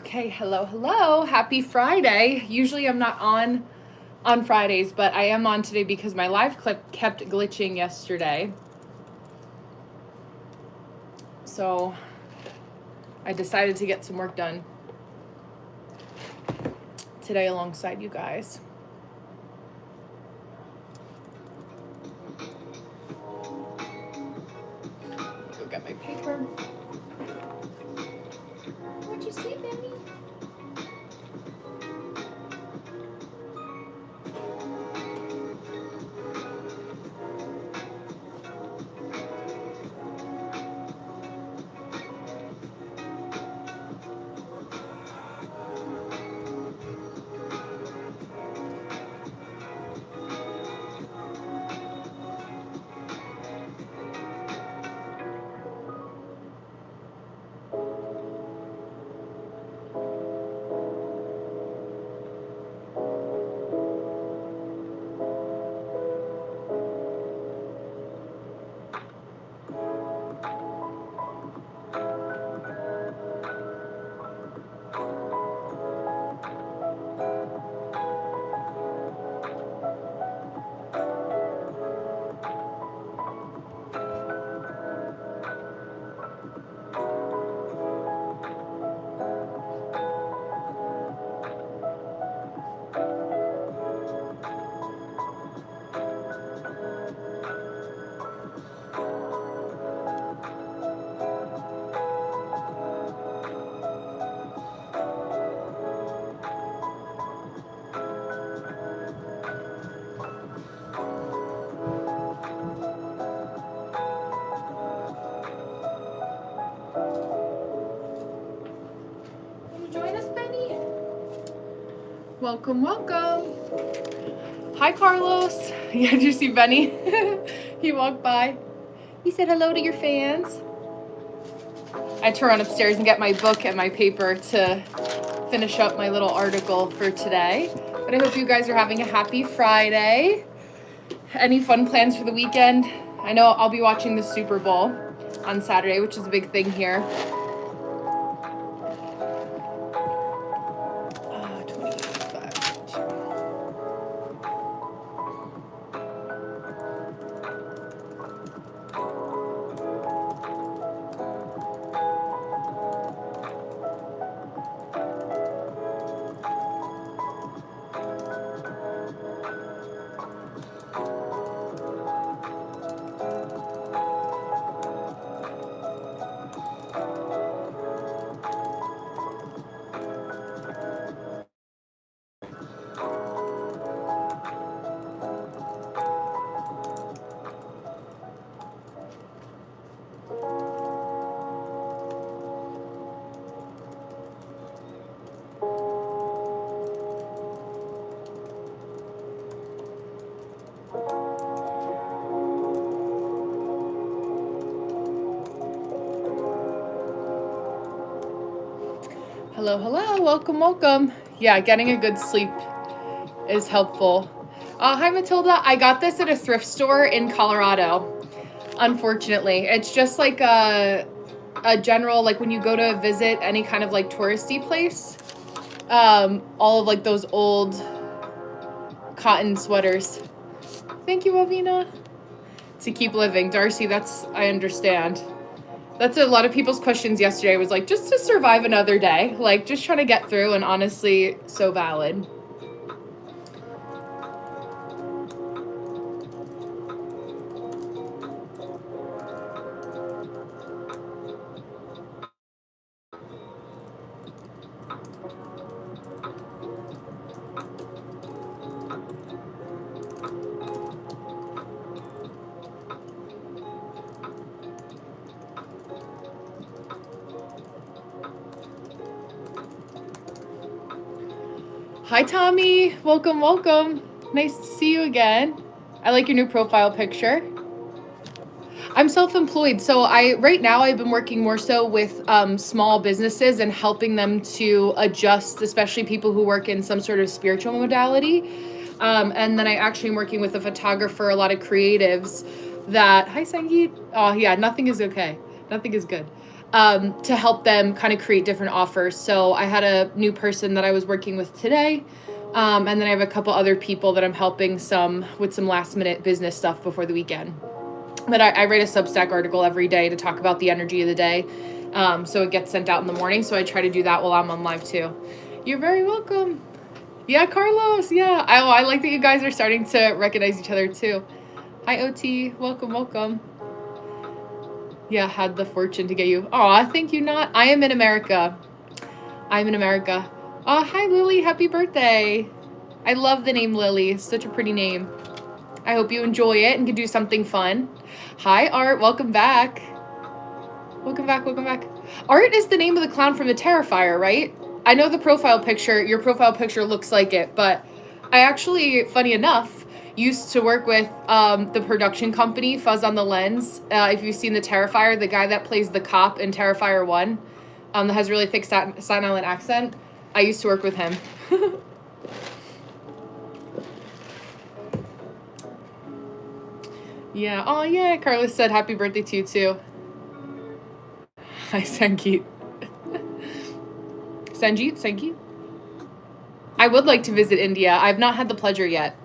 Okay, hello. Happy Friday. Usually I'm not on Fridays, but I am on today because my live clip kept glitching yesterday. So I decided to get some work done today alongside you guys. Go get my paper. What'd you say, baby? Join us, Benny. Welcome. Hi, Carlos. Yeah, did you see Benny? He walked by. He said hello to your fans. I had to run upstairs and get my book and my paper to finish up my little article for today. But I hope you guys are having a happy Friday. Any fun plans for the weekend? I know I'll be watching the Super Bowl on Saturday, which is a big thing here. 25. Hello. Welcome. Yeah, getting a good sleep is helpful. Hi, Matilda. I got this at a thrift store in Colorado. Unfortunately, it's just like a general, like when you go to visit any kind of like touristy place, all of like those old cotton sweaters. Thank you, Avina. To keep living. Darcy, I understand. That's a lot of people's questions yesterday was like, just to survive another day, like just trying to get through, and honestly, so valid. Hi, Tommy. Welcome. Nice to see you again. I like your new profile picture. I'm self-employed, so right now I've been working more so with small businesses and helping them to adjust, especially people who work in some sort of spiritual modality. And then I actually am working with a photographer, a lot of creatives that, hi, Sangeet. Oh, yeah, nothing is okay. Nothing is good. to help them kind of create different offers. So I had a new person that I was working with today. And then I have a couple other people that I'm helping with some last minute business stuff before the weekend. But I write a Substack article every day to talk about the energy of the day. So it gets sent out in the morning. So I try to do that while I'm on live too. You're very welcome. Yeah, Carlos. Yeah. I like that you guys are starting to recognize each other too. Hi, OT. Welcome, welcome. Yeah, had the fortune to get you. Aw, thank you, Not. I am in America. I'm in America. Oh, hi, Lily. Happy birthday. I love the name Lily. It's such a pretty name. I hope you enjoy it and can do something fun. Hi, Art. Welcome back. Welcome back. Welcome back. Art is the name of the clown from the Terrifier, right? I know the profile picture. Your profile picture looks like it, but I actually, funny enough, used to work with the production company, Fuzz on the Lens. If you've seen the Terrifier, the guy that plays the cop in Terrifier 1, that has really thick Staten Island accent. I used to work with him. Yeah. Oh, yeah. Carlos said happy birthday to you, too. Hi, Sangeet. Sangeet? I would like to visit India. I've not had the pleasure yet.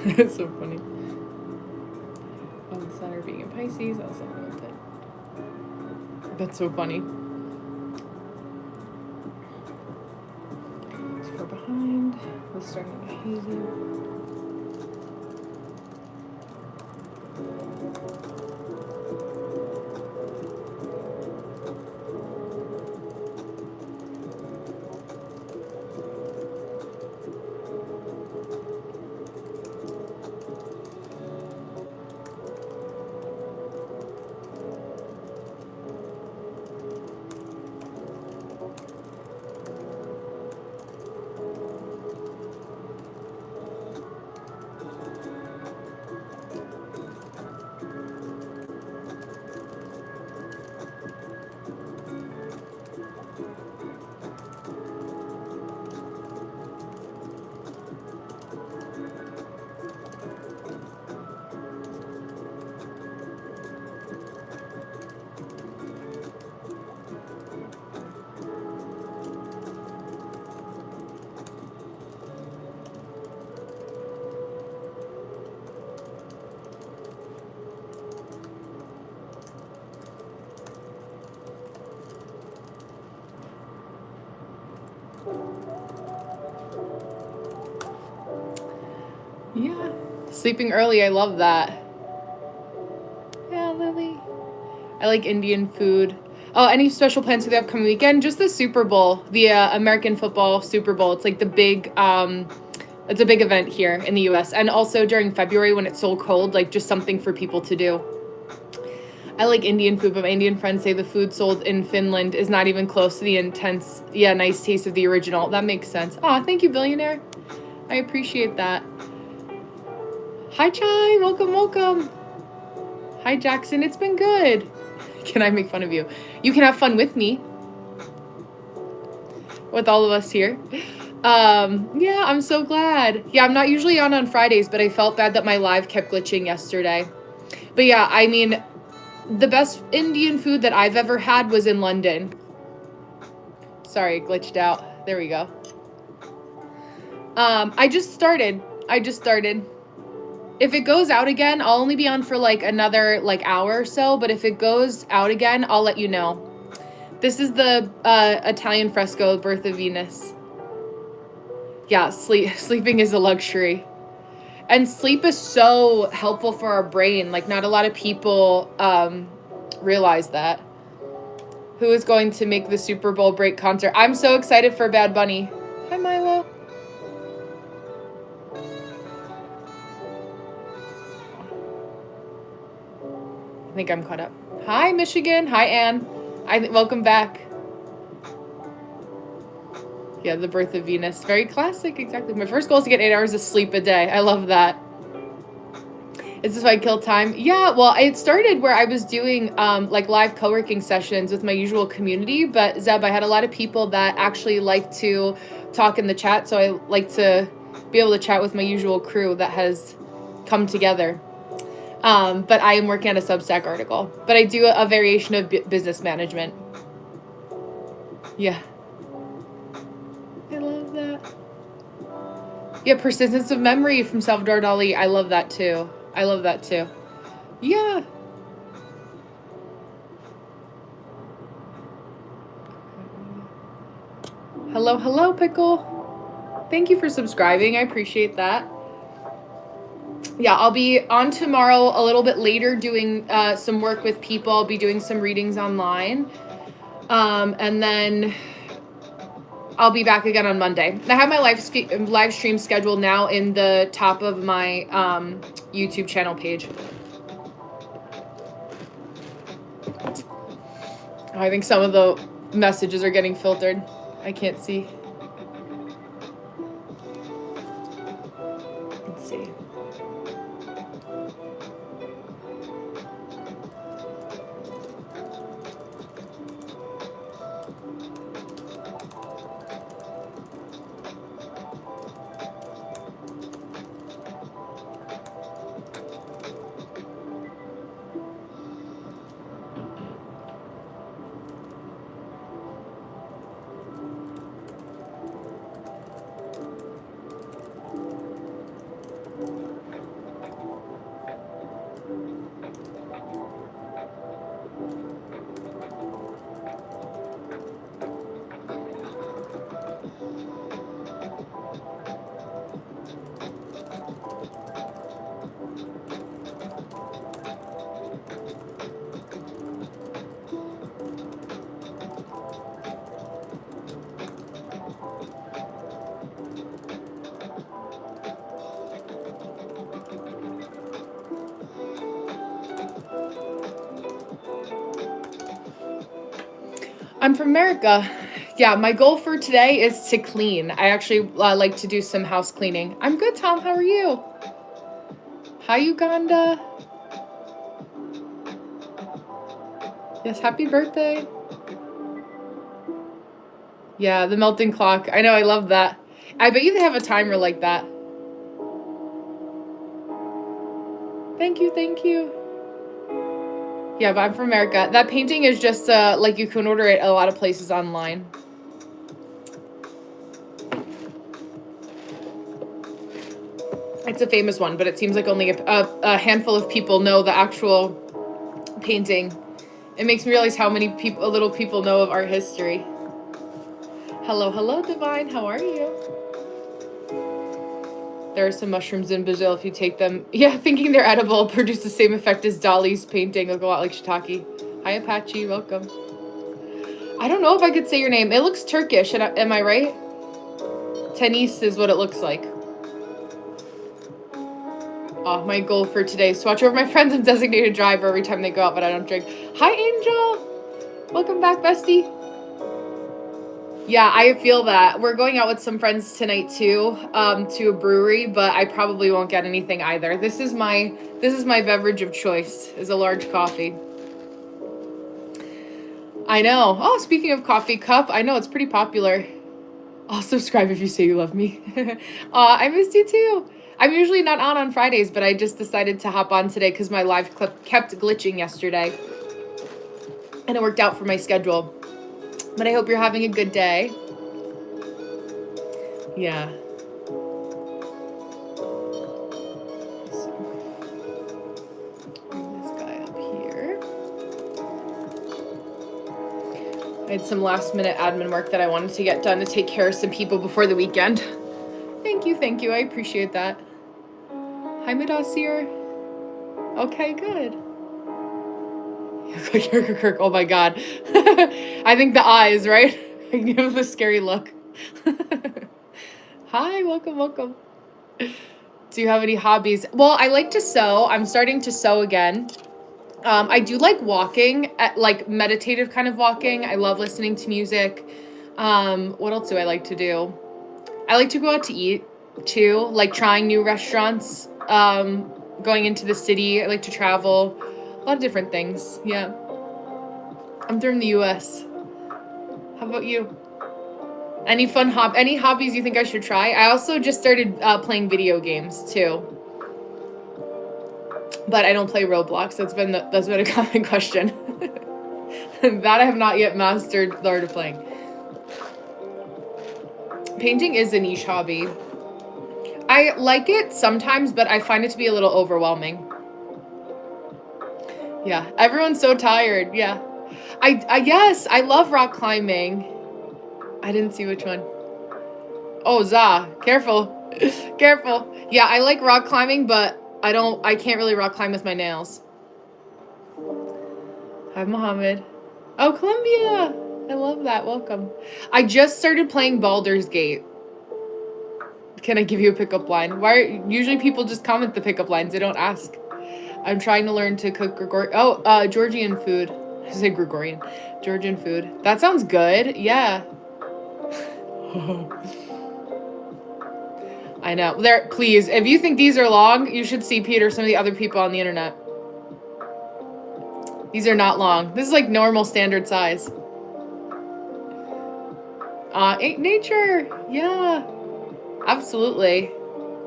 It's so funny. Oh, Saturn being in Pisces. I'll send it. That's so funny. It's far behind. It's starting to get hazy. Yeah. Sleeping early, I love that. Yeah, Lily. I like Indian food. Oh, any special plans for the upcoming weekend? Just the Super Bowl, the American football Super Bowl. It's like the big, it's a big event here in the US. And also during February when it's so cold, like just something for people to do. I like Indian food, but my Indian friends say the food sold in Finland is not even close to the intense, nice taste of the original. That makes sense. Aw, thank you, Billionaire. I appreciate that. Hi, Chai. Welcome, welcome. Hi, Jackson. It's been good. Can I make fun of you? You can have fun with me. With all of us here. Yeah, I'm so glad. Yeah, I'm not usually on Fridays, but I felt bad that my live kept glitching yesterday. But yeah, I mean, the best Indian food that I've ever had was in London. Sorry, it glitched out. There we go. I just started. If it goes out again, I'll only be on for like another hour or so, but if it goes out again, I'll let you know. This is the Italian fresco, Birth of Venus. Yeah, sleeping is a luxury. And sleep is so helpful for our brain. Like, not a lot of people realize that. Who is going to make the Super Bowl break concert? I'm so excited for Bad Bunny. Hi, Milo. I think I'm caught up. Hi, Michigan. Hi, Anne. Welcome back. Yeah, the Birth of Venus. Very classic, exactly. My first goal is to get 8 hours of sleep a day. I love that. Is this why I kill time? Yeah, well, it started where I was doing live co-working sessions with my usual community, but Zeb, I had a lot of people that actually like to talk in the chat, so I like to be able to chat with my usual crew that has come together. But I am working on a Substack article. But I do a variation of business management. Yeah. I love that. Yeah, persistence of memory from Salvador Dali. I love that too. I love that too. Yeah. Hello, hello, Pickle. Thank you for subscribing. I appreciate that. Yeah, I'll be on tomorrow a little bit later doing some work with people. I'll be doing some readings online. And then I'll be back again on Monday. I have my live stream scheduled now in the top of my YouTube channel page. I think some of the messages are getting filtered. I can't see. Let's see. I'm from America. Yeah, my goal for today is to clean. I actually like to do some house cleaning. I'm good, Tom. How are you? Hi, Uganda. Yes, happy birthday. Yeah, the melting clock. I know, I love that. I bet you they have a timer like that. Thank you, thank you. Yeah, but I'm from America. That painting is just, like, you can order it at a lot of places online. It's a famous one, but it seems like only a handful of people know the actual painting. It makes me realize how many little people know of art history. Hello, hello, Divine. How are you? There are some mushrooms in Brazil if you take them. Yeah, thinking they're edible produce the same effect as Dali's painting. Look a lot like shiitake. Hi, Apache. Welcome. I don't know if I could say your name. It looks Turkish. Am I right? Tennis is what it looks like. Oh, my goal for today is to watch over my friends and designated driver every time they go out, but I don't drink. Hi, Angel. Welcome back, bestie. Yeah, I feel that. We're going out with some friends tonight too, to a brewery, but I probably won't get anything either. This is my beverage of choice, is a large coffee. I know. Oh, speaking of coffee cup, I know it's pretty popular. I'll subscribe if you say you love me. I missed you too. I'm usually not on Fridays, but I just decided to hop on today because my live clip kept glitching yesterday. And it worked out for my schedule. But I hope you're having a good day. Yeah. So, bring this guy up here. I had some last minute admin work that I wanted to get done to take care of some people before the weekend. Thank you, thank you. I appreciate that. Hi, Mudasir. Okay, good. Oh my god. I think the eyes, right? I give him the scary look. Hi, welcome, welcome. Do you have any hobbies? Well, I like to sew. I'm starting to sew again. I do like walking, like meditative kind of walking. I love listening to music. What else do I like to do? I like to go out to eat too, like trying new restaurants, going into the city. I like to travel. A lot of different things. Yeah. I'm from the US. How about you? Any hobbies you think I should try? I also just started playing video games too, but I don't play Roblox. That's been a common question. That I have not yet mastered the art of playing. Painting is a niche hobby. I like it sometimes, but I find it to be a little overwhelming. Yeah, everyone's so tired. Yeah, yes, I love rock climbing. I didn't see which one. Oh, Za, careful. Careful. Yeah, I like rock climbing, but I can't really rock climb with my nails. Hi, Mohammed. Oh, Columbia. I love that. Welcome. I just started playing Baldur's Gate. Can I give you a pickup line? Usually people just comment the pickup lines. They don't ask. I'm trying to learn to cook Georgian food. I say Gregorian. Georgian food. That sounds good. Yeah. I know. Please, if you think these are long, you should see Peter, some of the other people on the internet. These are not long. This is like normal standard size. Nature. Yeah. Absolutely.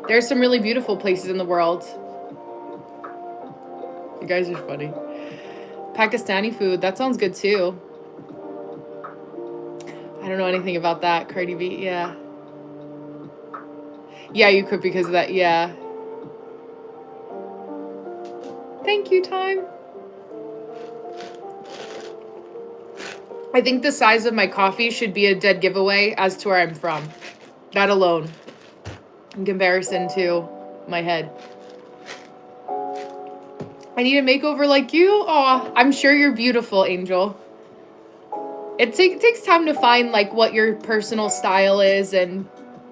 There's some really beautiful places in the world. You guys are funny. Pakistani food. That sounds good too. I don't know anything about that. Cardi B. Yeah. Yeah, you could because of that. Yeah. Thank you, Time. I think the size of my coffee should be a dead giveaway as to where I'm from. That alone. In comparison to my head. I need a makeover like you? Aw, I'm sure you're beautiful, Angel. It takes time to find like what your personal style is, and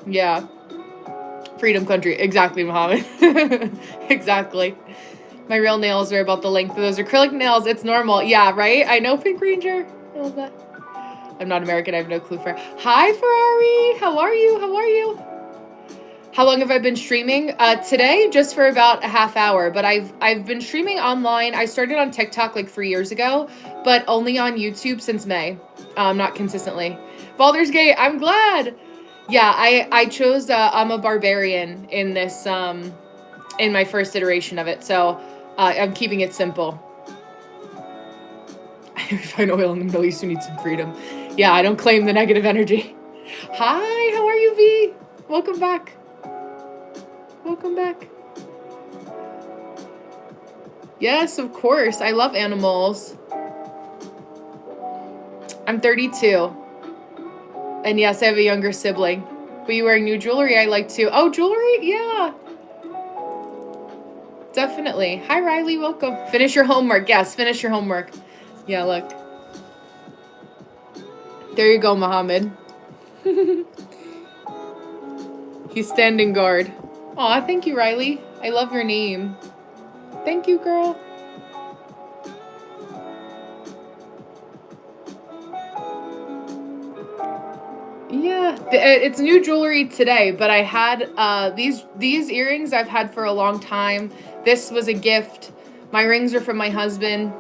yeah. Freedom country. Exactly, Mohammed. Exactly. My real nails are about the length of those acrylic nails. It's normal. Yeah, right? I know, Pink Ranger. I love that. I'm not American. I have no clue for. Hi, Ferrari. How are you? How are you? How long have I been streaming? Today, just for about a half hour. But I've been streaming online. I started on TikTok like 3 years ago, but only on YouTube since May. Not consistently. Baldur's Gate. I'm glad. Yeah, I chose I'm a barbarian in this in my first iteration of it. So I'm keeping it simple. If I find oil in the Middle East, we need some freedom. Yeah, I don't claim the negative energy. Hi, how are you, V? Welcome back. Welcome back. Yes, of course. I love animals. I'm 32. And yes, I have a younger sibling. But you wearing new jewelry, I like too. Oh, jewelry? Yeah. Definitely. Hi, Riley. Welcome. Finish your homework. Yes, finish your homework. Yeah, look. There you go, Mohammed. He's standing guard. Aw, thank you, Riley. I love your name. Thank you, girl. Yeah, it's new jewelry today, but I had these earrings I've had for a long time. This was a gift. My rings are from my husband.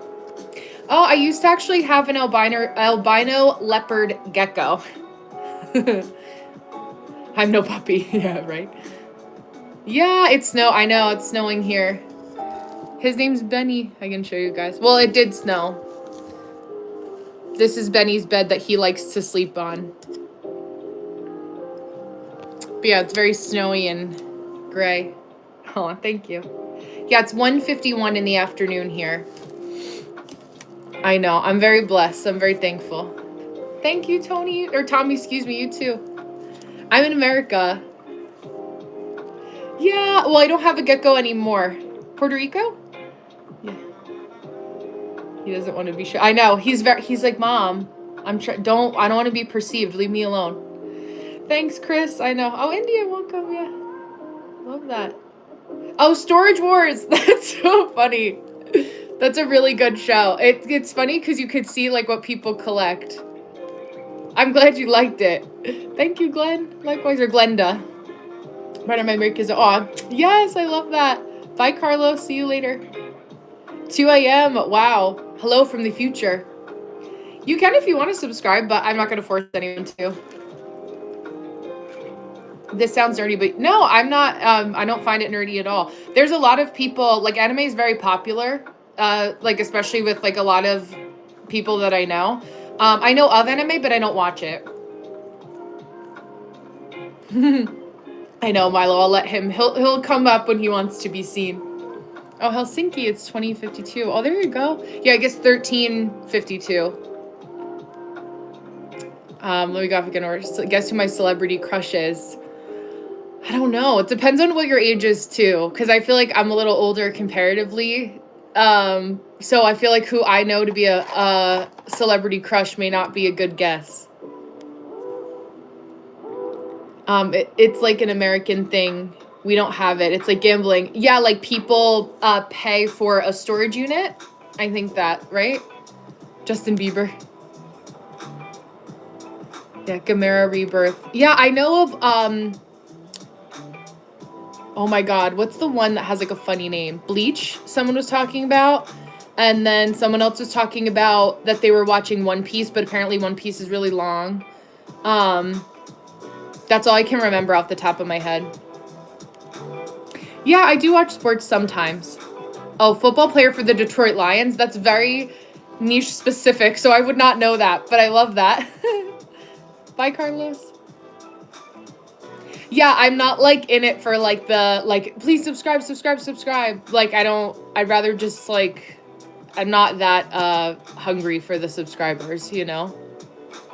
Oh, I used to actually have an albino leopard gecko. I'm no puppy. Yeah, right. Yeah, I know, it's snowing here. His name's Benny. I can show you guys. Well, it did snow. This is Benny's bed that he likes to sleep on. But yeah, it's very snowy and gray. Oh, thank you. Yeah, it's 1:51 in the afternoon here. I know. I'm very blessed. I'm very thankful. Thank you, Tony. Or Tommy, excuse me. You too. I'm in America. Yeah. Well, I don't have a gecko anymore. Puerto Rico? Yeah. He doesn't want to be sure. I know. He's like, Mom, I don't want to be perceived. Leave me alone. Thanks, Chris. I know. Oh, India, welcome. Yeah. Love that. Oh, Storage Wars. That's so funny. That's a really good show. It's funny because you could see like what people collect. I'm glad you liked it. Thank you, Glenn. Likewise, or Glenda. Right on my break is yes, I love that. Bye, Carlos. See you later. 2 a.m. Wow. Hello from the future. You can if you want to subscribe, but I'm not going to force anyone to. This sounds nerdy, but no, I'm not. I don't find it nerdy at all. There's a lot of people, like, anime is very popular, like, especially with, like, a lot of people that I know. I know of anime, but I don't watch it. I know, Milo. I'll let him. He'll come up when he wants to be seen. Oh, Helsinki, it's 2052. Oh, there you go. Yeah, I guess 1352. Let me go off again. Or guess who my celebrity crush is? I don't know. It depends on what your age is too, because I feel like I'm a little older comparatively. So I feel like who I know to be a celebrity crush may not be a good guess. It's like an American thing. We don't have it. It's like gambling. Yeah, like people pay for a storage unit. I think that, right? Justin Bieber. Yeah, Gamera Rebirth. Yeah, I know of, oh my God, what's the one that has like a funny name? Bleach, someone was talking about. And then someone else was talking about that they were watching One Piece, but apparently One Piece is really long. That's all I can remember off the top of my head. Yeah, I do watch sports sometimes. Oh, football player for the Detroit Lions. That's very niche specific, so I would not know that, but I love that. Bye, Carlos. Yeah, I'm not, like, in it for, like, the, like, please subscribe. Like, I'd rather just, like, I'm not that hungry for the subscribers, you know?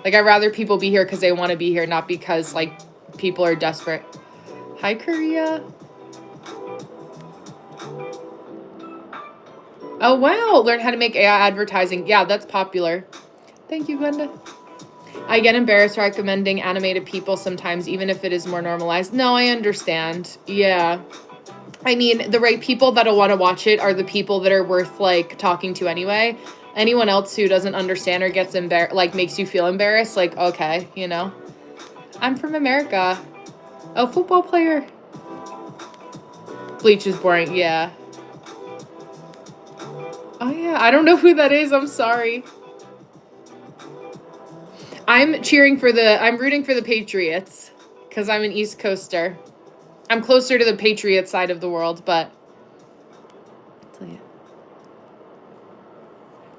Like, I'd rather people be here because they want to be here, not because, like, people are desperate. Hi, Korea. Oh, wow. Learn how to make AI advertising. Yeah, that's popular. Thank you, Glenda. I get embarrassed recommending anime to people sometimes, even if it is more normalized. No, I understand. Yeah. I mean, the right people that'll want to watch it are the people that are worth, like, talking to anyway. Anyone else who doesn't understand or gets like, makes you feel embarrassed, like, okay, you know? I'm from America. Oh, football player. Bleach is boring, yeah. Oh, yeah, I don't know who that is, I'm sorry. I'm rooting for the Patriots, because I'm an East Coaster. I'm closer to the Patriot side of the world, but...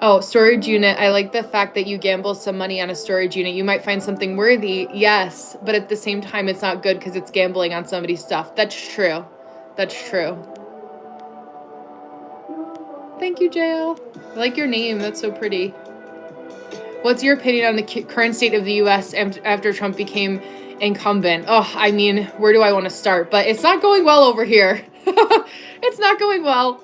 Oh, storage unit. I like the fact that you gamble some money on a storage unit. You might find something worthy, yes, but at the same time, it's not good because it's gambling on somebody's stuff. That's true. That's true. Thank you, JL. I like your name. That's so pretty. What's your opinion on the current state of the U.S. after Trump became incumbent? Oh, I mean, where do I want to start? But it's not going well over here. It's not going well.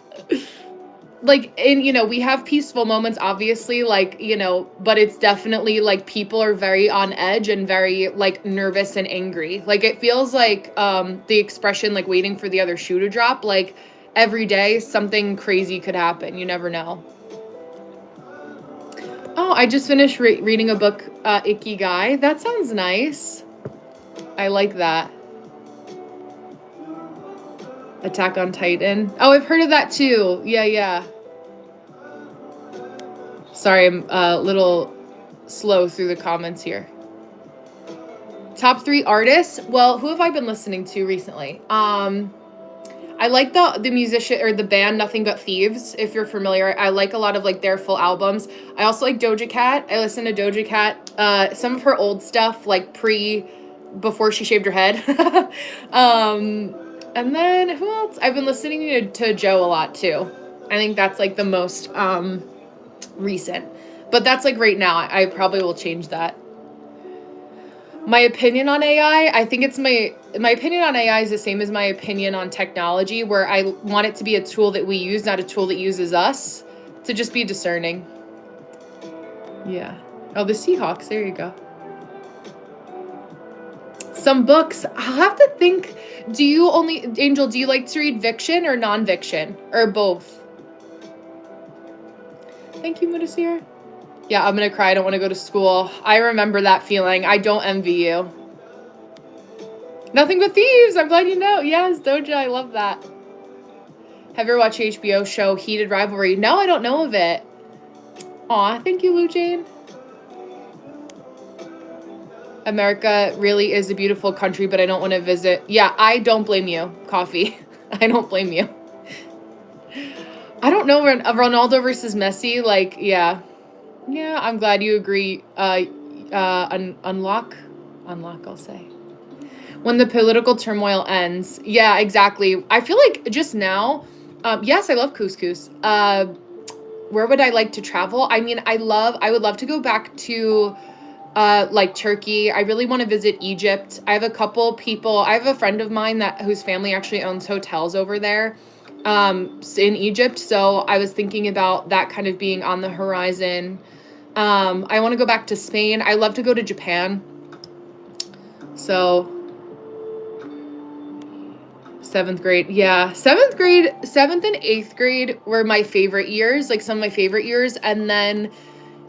Like, and, you know, we have peaceful moments, obviously, like, you know, but it's definitely, like, people are very on edge and very, like, nervous and angry. Like, it feels like the expression, like, waiting for the other shoe to drop. Like, every day, something crazy could happen. You never know. Oh, I just finished reading a book, Ikigai. That sounds nice. I like that. Attack on Titan. Oh, I've heard of that too. Yeah. Sorry, I'm a little slow through the comments here. Top 3 artists. Well, who have I been listening to recently? I like the musician or the band Nothing But Thieves, if you're familiar. I like a lot of, like, their full albums. I also like Doja Cat. I listen to Doja Cat. Some of her old stuff, like before she shaved her head. And then who else? I've been listening to Joe a lot too. I think that's, like, the most recent. But that's, like, right now. I probably will change that. My opinion on AI, I think it's my opinion on AI is the same as my opinion on technology, where I want it to be a tool that we use, not a tool that uses us, to just be discerning. Yeah. Oh, the Seahawks. There you go. Some books. I'll have to think. Angel, do you like to read fiction or nonfiction? Or both? Thank you, Mudasir. Yeah, I'm gonna cry. I don't want to go to school. I remember that feeling. I don't envy you. Nothing But Thieves. I'm glad you know. Yes, Doja. I love that. Have you ever watched the HBO show Heated Rivalry? No, I don't know of it. Aw, thank you, Lou Jane. America really is a beautiful country, but I don't want to visit. Yeah, I don't blame you, Coffee. I don't blame you. I don't know, Ronaldo versus Messi, like, yeah. Yeah, I'm glad you agree. Unlock, I'll say. When the political turmoil ends. Yeah, exactly. I feel like just now, yes, I love couscous. Where would I like to travel? I mean, I would love to go back to like Turkey. I really want to visit Egypt. I have a friend of mine whose family actually owns hotels over there in Egypt. So I was thinking about that kind of being on the horizon. I want to go back to Spain. I love to go to Japan. So 7th grade. Yeah. 7th and 8th grade were my favorite years, like some of my favorite years. And then,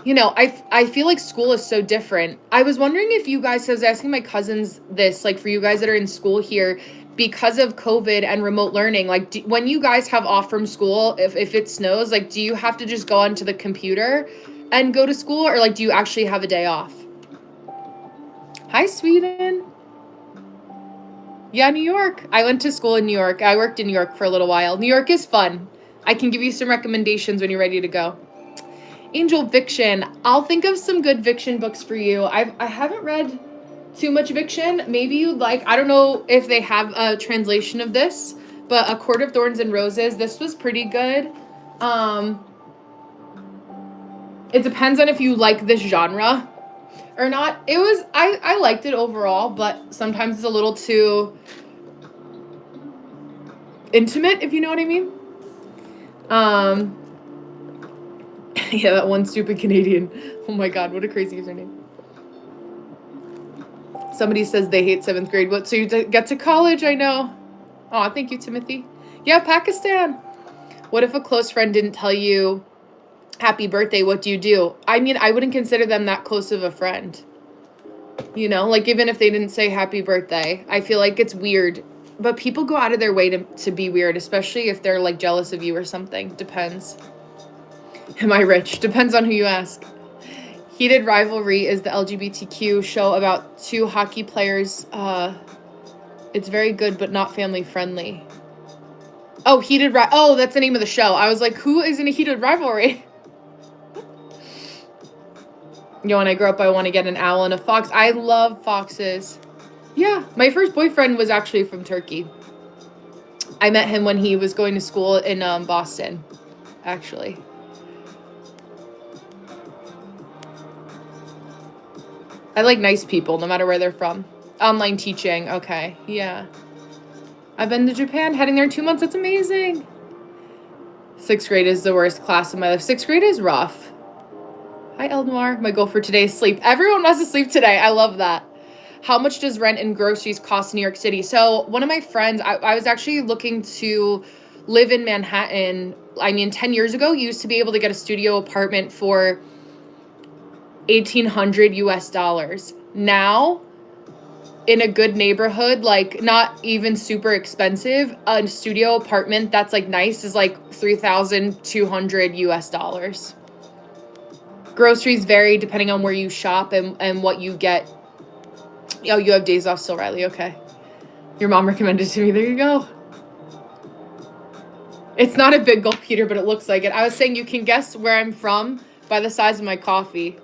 I feel like school is so different. I was wondering if you guys, I was asking my cousins this, like for you guys that are in school here, because of COVID and remote learning, like when you guys have off from school, if it snows, like do you have to just go onto the computer and go to school, or like do you actually have a day off? Hi, Sweden. Yeah, New York. I went to school in New York. I worked in New York for a little while. New York is fun. I can give you some recommendations when you're ready to go. Angel Fiction. I'll think of some good fiction books for you. I haven't read too much fiction. Maybe you'd like, I don't know if they have a translation of this, but A Court of Thorns and Roses. This was pretty good. It depends on if you like this genre or not. I liked it overall, but sometimes it's a little too intimate, if you know what I mean. Yeah, that one stupid Canadian. Oh my god, what a crazy username. Somebody says they hate 7th grade. What? So you get to college? I know. Oh, thank you, Timothy. Yeah, Pakistan. What if a close friend didn't tell you happy birthday? What do you do? I mean, I wouldn't consider them that close of a friend. Like even if they didn't say happy birthday, I feel like it's weird. But people go out of their way to be weird, especially if they're like jealous of you or something. Depends. Am I rich? Depends on who you ask. Heated Rivalry is the LGBTQ show about two hockey players. It's very good, but not family friendly. Oh, oh, that's the name of the show. I was like, who is in a heated rivalry? When I grow up, I want to get an owl and a fox. I love foxes. Yeah, my first boyfriend was actually from Turkey. I met him when he was going to school in Boston, actually. I like nice people, no matter where they're from. Online teaching, okay, yeah. I've been to Japan, heading there in 2 months, that's amazing. 6th grade is the worst class of my life. 6th grade is rough. Hi, Eldmar. My goal for today is sleep. Everyone wants to sleep today. I love that. How much does rent and groceries cost in New York City? So one of my friends, I was actually looking to live in Manhattan. I mean, 10 years ago, you used to be able to get a studio apartment for $1,800 US. Now, in a good neighborhood, like not even super expensive, a studio apartment that's like nice is like $3,200 US. Groceries vary depending on where you shop and what you get. Oh, you have days off still, Riley. Okay. Your mom recommended it to me. There you go. It's not a big gulp, Peter, but it looks like it. I was saying you can guess where I'm from by the size of my coffee.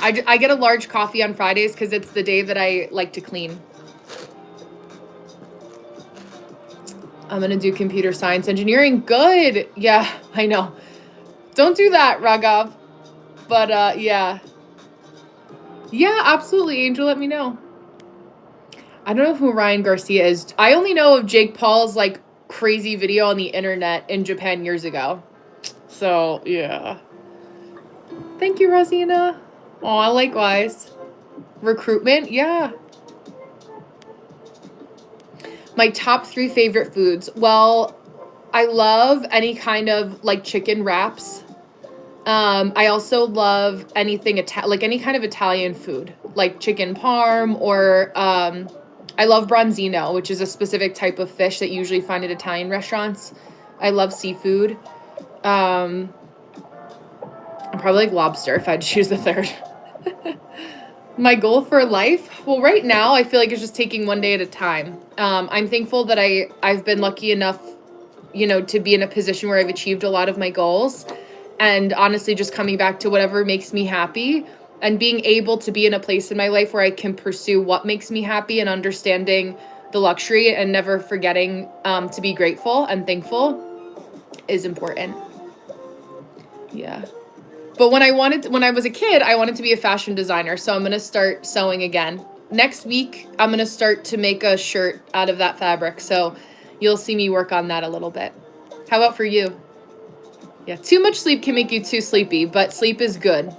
I get a large coffee on Fridays because it's the day that I like to clean. I'm going to do computer science engineering. Good. Yeah, I know. Don't do that, Raghav. But, yeah. Yeah, absolutely, Angel. Let me know. I don't know who Ryan Garcia is. I only know of Jake Paul's, like, crazy video on the internet in Japan years ago. So, yeah. Thank you, Rosina. Aw, likewise. Recruitment? Yeah. My top 3 favorite foods. Well, I love any kind of, like, chicken wraps. I also love anything, like, any kind of Italian food. Like chicken parm or, I love bronzino, which is a specific type of fish that you usually find at Italian restaurants. I love seafood. I'm probably like lobster if I had to choose the third. My goal for life? Well, right now I feel like it's just taking one day at a time. I'm thankful that I've been lucky enough, to be in a position where I've achieved a lot of my goals, and honestly just coming back to whatever makes me happy and being able to be in a place in my life where I can pursue what makes me happy and understanding the luxury and never forgetting to be grateful and thankful is important. Yeah. But when I was a kid, I wanted to be a fashion designer. So I'm going to start sewing again. Next week, I'm going to start to make a shirt out of that fabric. So you'll see me work on that a little bit. How about for you? Yeah, too much sleep can make you too sleepy, but sleep is good.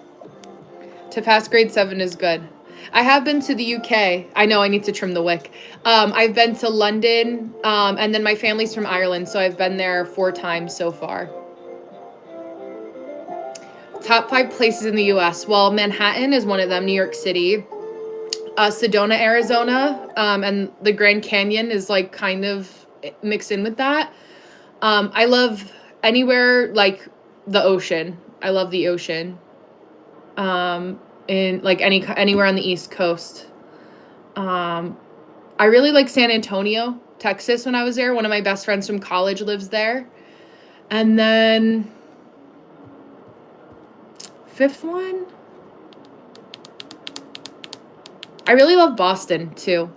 To pass grade 7 is good. I have been to the UK. I know I need to trim the wick. I've been to London, and then my family's from Ireland, so I've been there 4 times so far. Top 5 places in the U.S. Well, Manhattan is one of them, New York City. Sedona, Arizona, and the Grand Canyon is like kind of mixed in with that. I love anywhere like the ocean. I love the ocean. In like anywhere on the East Coast. I really like San Antonio, Texas when I was there. One of my best friends from college lives there. And then 5th one, I really love Boston too.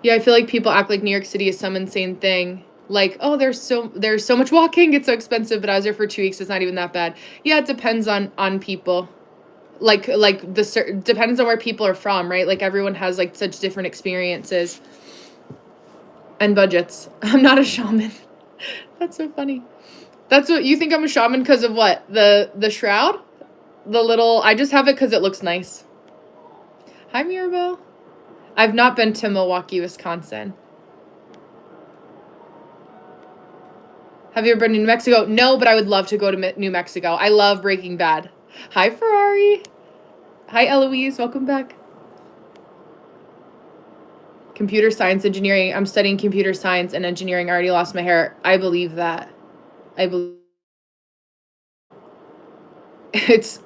Yeah, I feel like people act like New York City is some insane thing. Like, oh, there's so much walking, it's so expensive, but I was there for 2 weeks, it's not even that bad. Yeah, it depends on people. Depends on where people are from, right? Like everyone has like such different experiences and budgets. I'm not a shaman. That's so funny. That's what you think. I'm a shaman because of what? The shroud? I just have it because it looks nice. Hi, Mirabelle. I've not been to Milwaukee, Wisconsin. Have you ever been to New Mexico? No, but I would love to go to New Mexico. I love Breaking Bad. Hi, Ferrari. Hi, Eloise. Welcome back. Computer science engineering. I'm studying computer science and engineering. I already lost my hair. I believe that. That's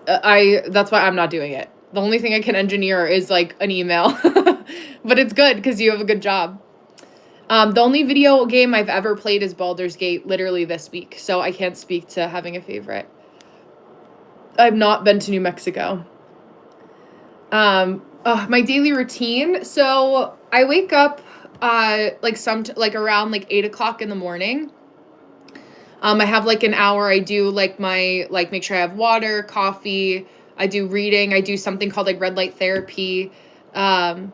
why I'm not doing it. The only thing I can engineer is like an email. But it's good because you have a good job. The only video game I've ever played is Baldur's Gate, literally this week. So I can't speak to having a favorite. I've not been to New Mexico. My daily routine. So I wake up around 8 o'clock in the morning. I have like an hour. I do make sure I have water, coffee. I do reading. I do something called like red light therapy. I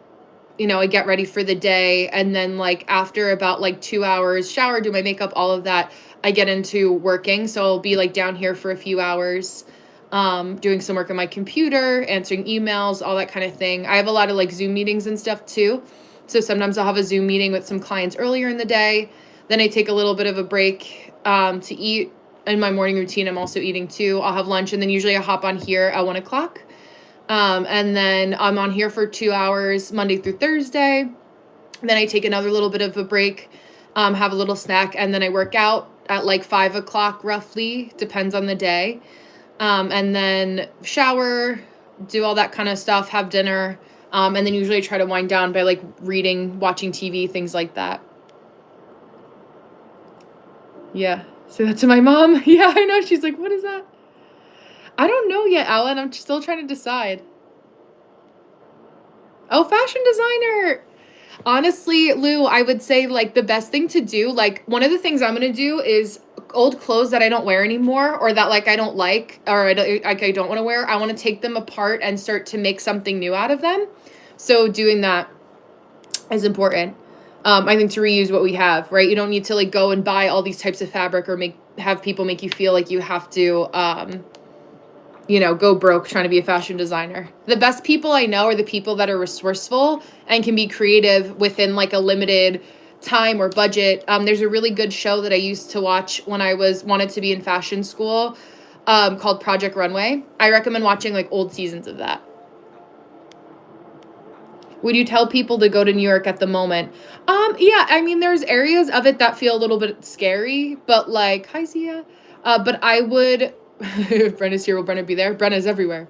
get ready for the day. And then after about 2 hours, shower, do my makeup, all of that, I get into working. So I'll be down here for a few hours, doing some work on my computer, answering emails, all that kind of thing. I have a lot of Zoom meetings and stuff too. So sometimes I'll have a Zoom meeting with some clients earlier in the day. Then I take a little bit of a break to eat. In my morning routine, I'm also eating too. I'll have lunch, and then usually I hop on here at 1 o'clock. And then I'm on here for 2 hours, Monday through Thursday. Then I take another little bit of a break, have a little snack, and then I work out at 5 o'clock roughly, depends on the day. And then shower, do all that kind of stuff, have dinner, and then usually I try to wind down by reading, watching TV, things like that. Yeah. Say that to my mom. Yeah, I know. She's like, what is that? I don't know yet, Alan. I'm still trying to decide. Oh, fashion designer. Honestly, Lou, I would say the best thing to do, one of the things I'm going to do is old clothes that I don't wear anymore, or that I don't like, or I don't want to wear. I want to take them apart and start to make something new out of them. So doing that is important. I think to reuse what we have, right? You don't need to go and buy all these types of fabric or have people make you feel like you have to, go broke trying to be a fashion designer. The best people I know are the people that are resourceful and can be creative within a limited time or budget. There's a really good show that I used to watch when I wanted to be in fashion school, called Project Runway. I recommend watching old seasons of that. Would you tell people to go to New York at the moment? Yeah, I mean, there's areas of it that feel a little bit scary, but hi, Zia. But I would If Brenna's here, will Brenna be there? Brenna's everywhere.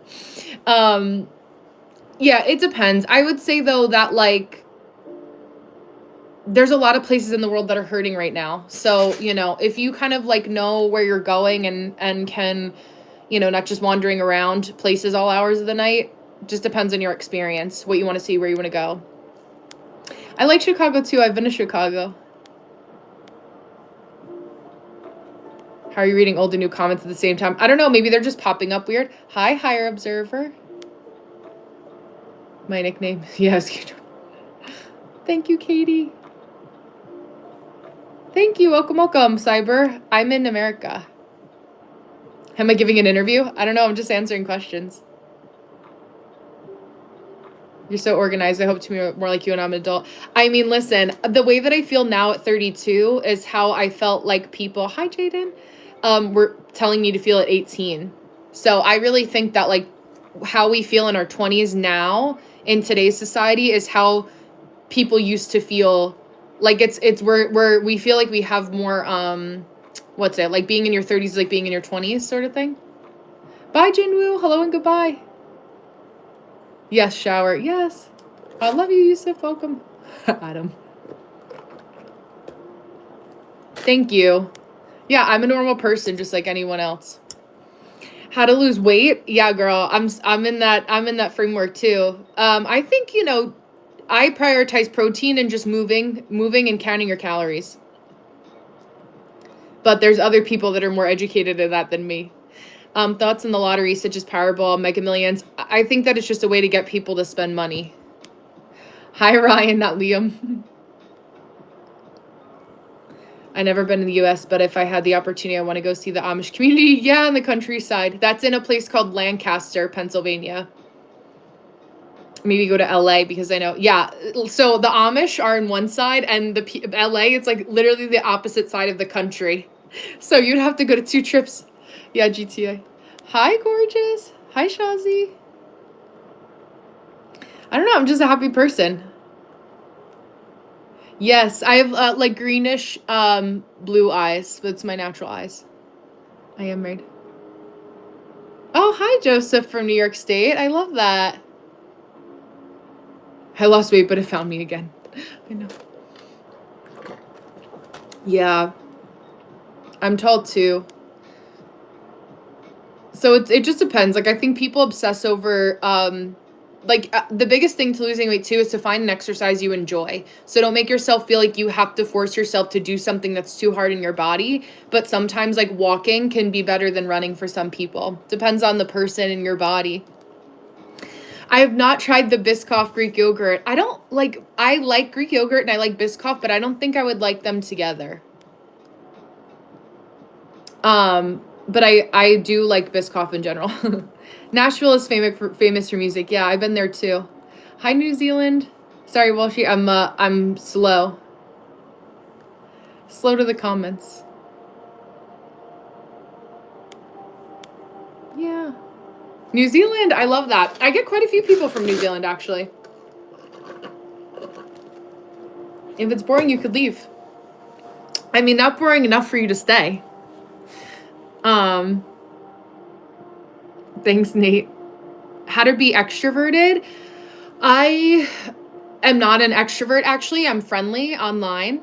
Yeah, it depends. I would say though that like there's a lot of places in the world that are hurting right now. So, if you kind of like know where you're going and can, not just wandering around places all hours of the night, just depends on your experience, what you want to see, where you want to go. I like Chicago too. I've been to Chicago. How are you reading old and new comments at the same time? I don't know. Maybe they're just popping up weird. Hi, Higher Observer. My nickname. Yes. Thank you, Katie. Thank you. Welcome, welcome, Cyber. I'm in America. Am I giving an interview? I don't know. I'm just answering questions. You're so organized. I hope to be more like you when I'm an adult. I mean, listen, the way that I feel now at 32 is how I felt like people, hi, Jaden, were telling me to feel at 18. So I really think that like how we feel in our 20s now in today's society is how people used to feel. Like it's where we feel like we have more, what's it? Like being in your 30s is like being in your 20s sort of thing. Bye, Jinwoo. Hello and goodbye. Yes, shower. Yes. I love you, Yusuf. Welcome. Adam. Thank you. Yeah, I'm a normal person just like anyone else. How to lose weight? Yeah, girl. I'm in that framework too. I think, I prioritize protein and just moving and counting your calories. But there's other people that are more educated in that than me. Thoughts on the lottery, such as Powerball, Mega Millions. I think that it's just a way to get people to spend money. Hi, Ryan, not Liam. I've never been in the U.S., but if I had the opportunity, I want to go see the Amish community. Yeah, in the countryside. That's in a place called Lancaster, Pennsylvania. Maybe go to L.A. because I know. Yeah, so the Amish are on one side, and the L.A., it's like literally the opposite side of the country. So you'd have to go to 2 trips. Yeah, GTA. Hi, gorgeous. Hi, Shazi. I don't know. I'm just a happy person. Yes, I have like greenish blue eyes. That's my natural eyes. I am married. Oh, hi, Joseph from New York State. I love that. I lost weight, but it found me again. I know. Yeah. I'm tall too. So it just depends. Like, I think people obsess over, the biggest thing to losing weight too is to find an exercise you enjoy. So don't make yourself feel like you have to force yourself to do something that's too hard in your body. But sometimes like walking can be better than running for some people. Depends on the person and your body. I have not tried the Biscoff Greek yogurt. I like Greek yogurt and I like Biscoff, but I don't think I would like them together. But I do like Biscoff in general. Nashville is famous for music. Yeah, I've been there too. Hi, New Zealand. Sorry, Walshy. I'm slow. Slow to the comments. Yeah. New Zealand, I love that. I get quite a few people from New Zealand, actually. If it's boring, you could leave. I mean, not boring enough for you to stay. Thanks, Nate. How to be extroverted? I am not an extrovert, actually. I'm friendly online.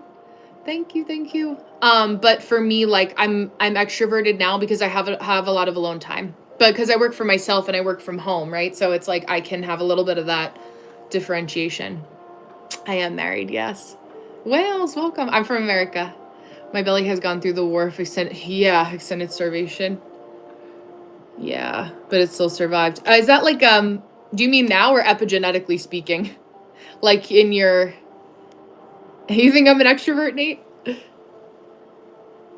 Thank you. But for me, like, I'm extroverted now because I have a lot of alone time. But because I work for myself and I work from home, right? So it's like I can have a little bit of that differentiation. I am married, yes. Wales, welcome. I'm from America. My belly has gone through the war of extended starvation. Yeah, but it still survived. Is that like, do you mean now or epigenetically speaking? Like in your, you think I'm an extrovert, Nate?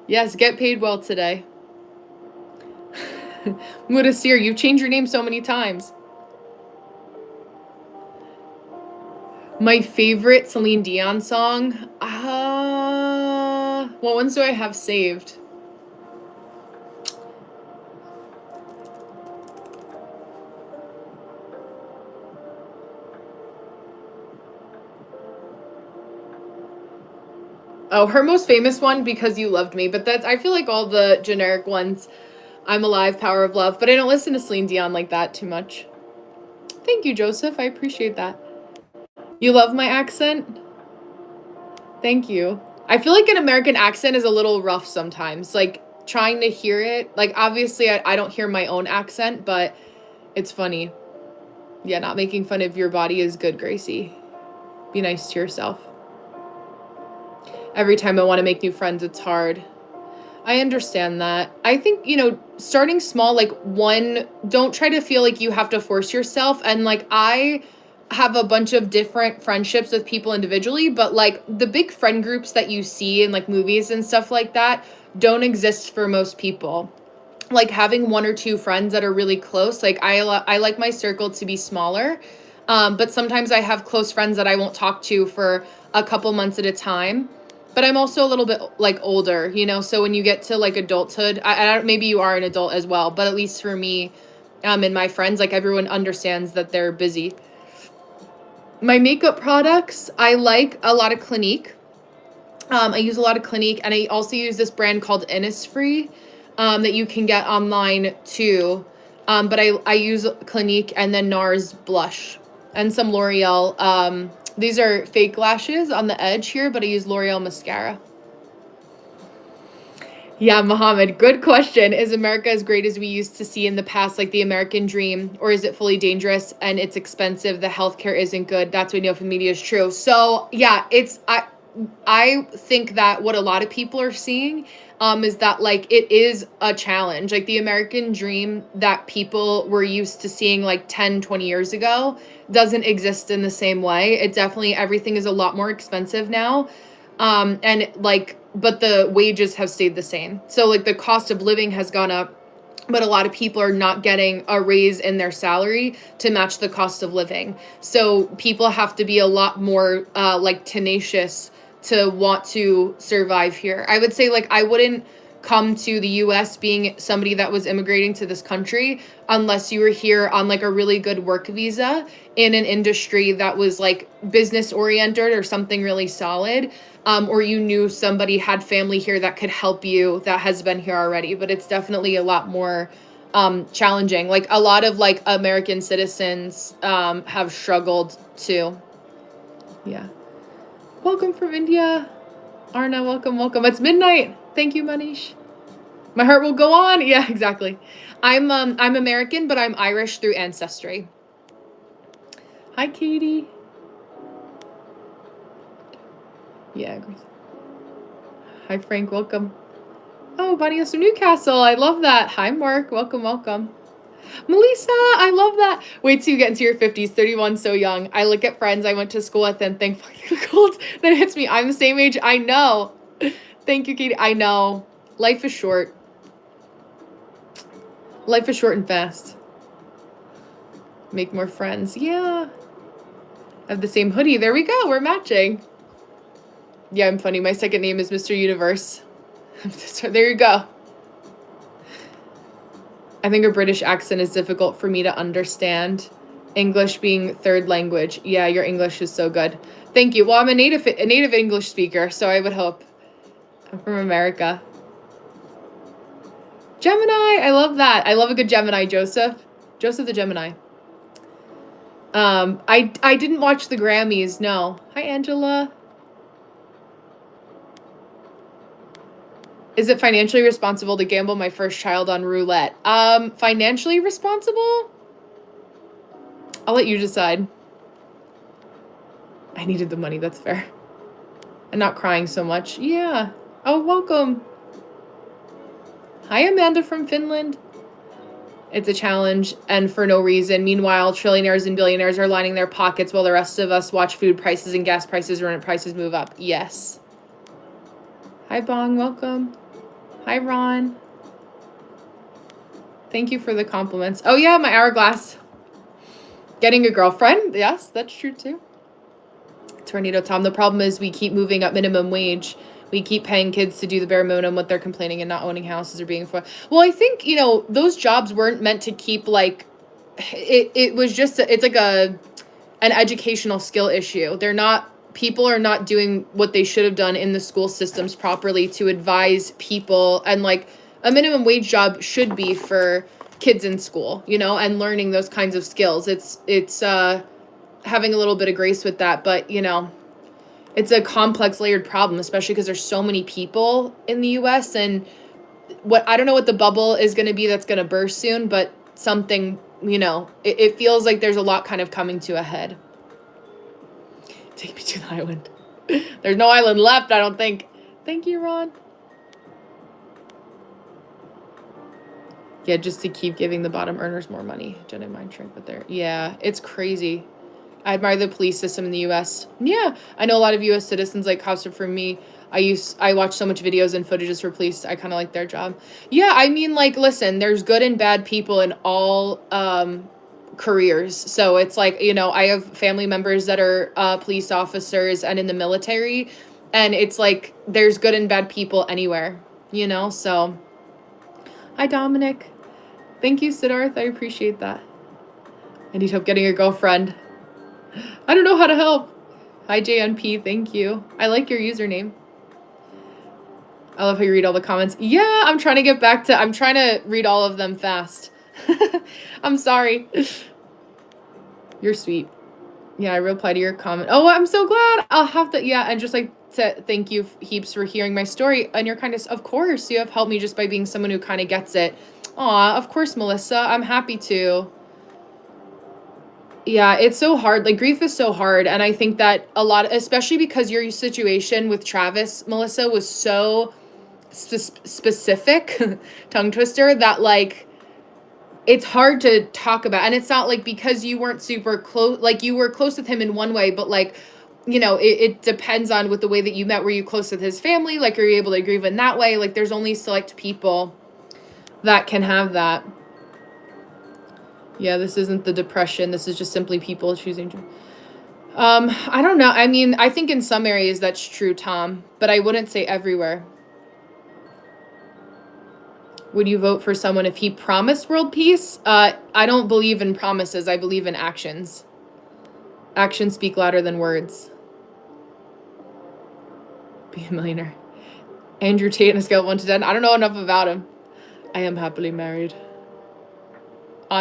Yes, get paid well today. Mudasir, you've changed your name so many times. My favorite Celine Dion song? What ones do I have saved? Oh, her most famous one, Because You Loved Me, but I feel like all the generic ones I'm Alive, Power of Love. But I don't listen to Celine Dion like that too much. Thank you, Joseph. I appreciate that. You love my accent? Thank you. I feel like an American accent is a little rough sometimes. Like, trying to hear it. Like, obviously, I don't hear my own accent, but it's funny. Yeah, not making fun of your body is good, Gracie. Be nice to yourself. Every time I want to make new friends, it's hard. I understand that. I think, starting small, like don't try to feel like you have to force yourself. And like, I have a bunch of different friendships with people individually, but like the big friend groups that you see in like movies and stuff like that don't exist for most people. Like having one or two friends that are really close, like I like my circle to be smaller. But sometimes I have close friends that I won't talk to for a couple months at a time. But I'm also a little bit like older, so when you get to like adulthood, I don't, maybe you are an adult as well, but at least for me, and my friends, like everyone understands that they're busy. My makeup products, I like a lot of Clinique. I use a lot of Clinique, and I also use this brand called Innisfree that you can get online too. But I use Clinique and then NARS blush and some L'Oreal. These are fake lashes on the edge here, but I use L'Oreal mascara. Yeah, Mohammed, good question. Is America as great as we used to see in the past, like the American dream, or is it fully dangerous and it's expensive? The healthcare isn't good. That's what we know from the media is true. So yeah, I think that what a lot of people are seeing is that like it is a challenge. Like the American dream that people were used to seeing like 10, 20 years ago doesn't exist in the same way. It definitely, everything is a lot more expensive now. And like, but the wages have stayed the same. So like the cost of living has gone up, but a lot of people are not getting a raise in their salary to match the cost of living. So people have to be a lot more like tenacious to want to survive here. I would say like I wouldn't come to the US being somebody that was immigrating to this country unless you were here on like a really good work visa in an industry that was like business oriented or something really solid, or you knew somebody had family here that could help you that has been here already. But it's definitely a lot more challenging. Like a lot of like American citizens have struggled too. Yeah. Welcome from India. Arna, welcome. It's midnight. Thank you, Manish. My heart will go on. Yeah, exactly. I'm American, but I'm Irish through ancestry. Hi, Katie. Yeah. Hi, Frank. Welcome. Oh, Bonnie is from Newcastle. I love that. Hi, Mark. Welcome. Melissa, I love that. Wait till you get into your 50s. 31, so young. I look at friends I went to school with and think, fucking cold. Then it hits me. I'm the same age. I know. Thank you, Katie. I know. Life is short. Life is short and fast. Make more friends. Yeah. I have the same hoodie. There we go. We're matching. Yeah, I'm funny. My second name is Mr. Universe. There you go. I think a British accent is difficult for me to understand. English being third language. Yeah, your English is so good. Thank you. Well, I'm a native English speaker, so I would hope. I'm from America. Gemini. I love that. I love a good Gemini, Joseph. Joseph the Gemini. I didn't watch the Grammys, no. Hi, Angela. Is it financially responsible to gamble my first child on roulette? Financially responsible? I'll let you decide. I needed the money, that's fair. And not crying so much. Yeah. Oh, welcome. Hi, Amanda from Finland. It's a challenge and for no reason. Meanwhile, trillionaires and billionaires are lining their pockets while the rest of us watch food prices and gas prices, rent prices move up. Yes. Hi, Bong. Welcome. Hi, Ron. Thank you for the compliments. Oh, yeah, my hourglass. Getting a girlfriend. Yes, that's true, too. Tornado Tom. The problem is we keep moving up minimum wage. We keep paying kids to do the bare minimum, what they're complaining and not owning houses or being for. Well, I think, those jobs weren't meant to keep, like, it was just, it's like an educational skill issue. People are not doing what they should have done in the school systems properly to advise people and, like, a minimum wage job should be for kids in school, you know, and learning those kinds of skills. It's having a little bit of grace with that, but you know, it's a complex layered problem, especially because there's so many people in the US, and I don't know what the bubble is going to be that's going to burst soon, but something, you know, it feels like there's a lot kind of coming to a head. Take me to the island. There's no island left, I don't think. Thank you, Ron. Yeah, just to keep giving the bottom earners more money. Jenna mind shrink, but there. Yeah, it's crazy. I admire the police system in the U.S. Yeah, I know a lot of U.S. citizens like cops. For me, I watch so much videos and footages for police. I kind of like their job. Yeah, I mean, like, listen, there's good and bad people in all careers. So it's like, you know, I have family members that are police officers and in the military, and it's like there's good and bad people anywhere, you know. So, hi, Dominic. Thank you, Siddharth. I appreciate that. I need help getting a girlfriend. I don't know how to help. Hi, JNP. Thank you. I like your username. I love how you read all the comments. Yeah, I'm trying to read all of them fast. I'm sorry. You're sweet. Yeah, I replied to your comment. Oh, I'm so glad. I'll have to, yeah, and just like to thank you heaps for hearing my story and your kindness. Of course, you have helped me just by being someone who kind of gets it. Aw, of course, Melissa. I'm happy to. Yeah, it's so hard. Like, grief is so hard. And I think that a lot, especially because your situation with Travis, Melissa, was so specific, tongue twister, that, like, it's hard to talk about. And it's not, like, because you weren't super close, like, you were close with him in one way, but, like, you know, it depends on with the way that you met. Were you close with his family? Like, are you able to grieve in that way? Like, there's only select people that can have that. Yeah, this isn't the depression. This is just simply people choosing to. I don't know. I mean, I think in some areas that's true, Tom, but I wouldn't say everywhere. Would you vote for someone if he promised world peace? I don't believe in promises. I believe in actions. Actions speak louder than words. Be a millionaire. Andrew Tate on a scale of 1 to 10. I don't know enough about him. I am happily married.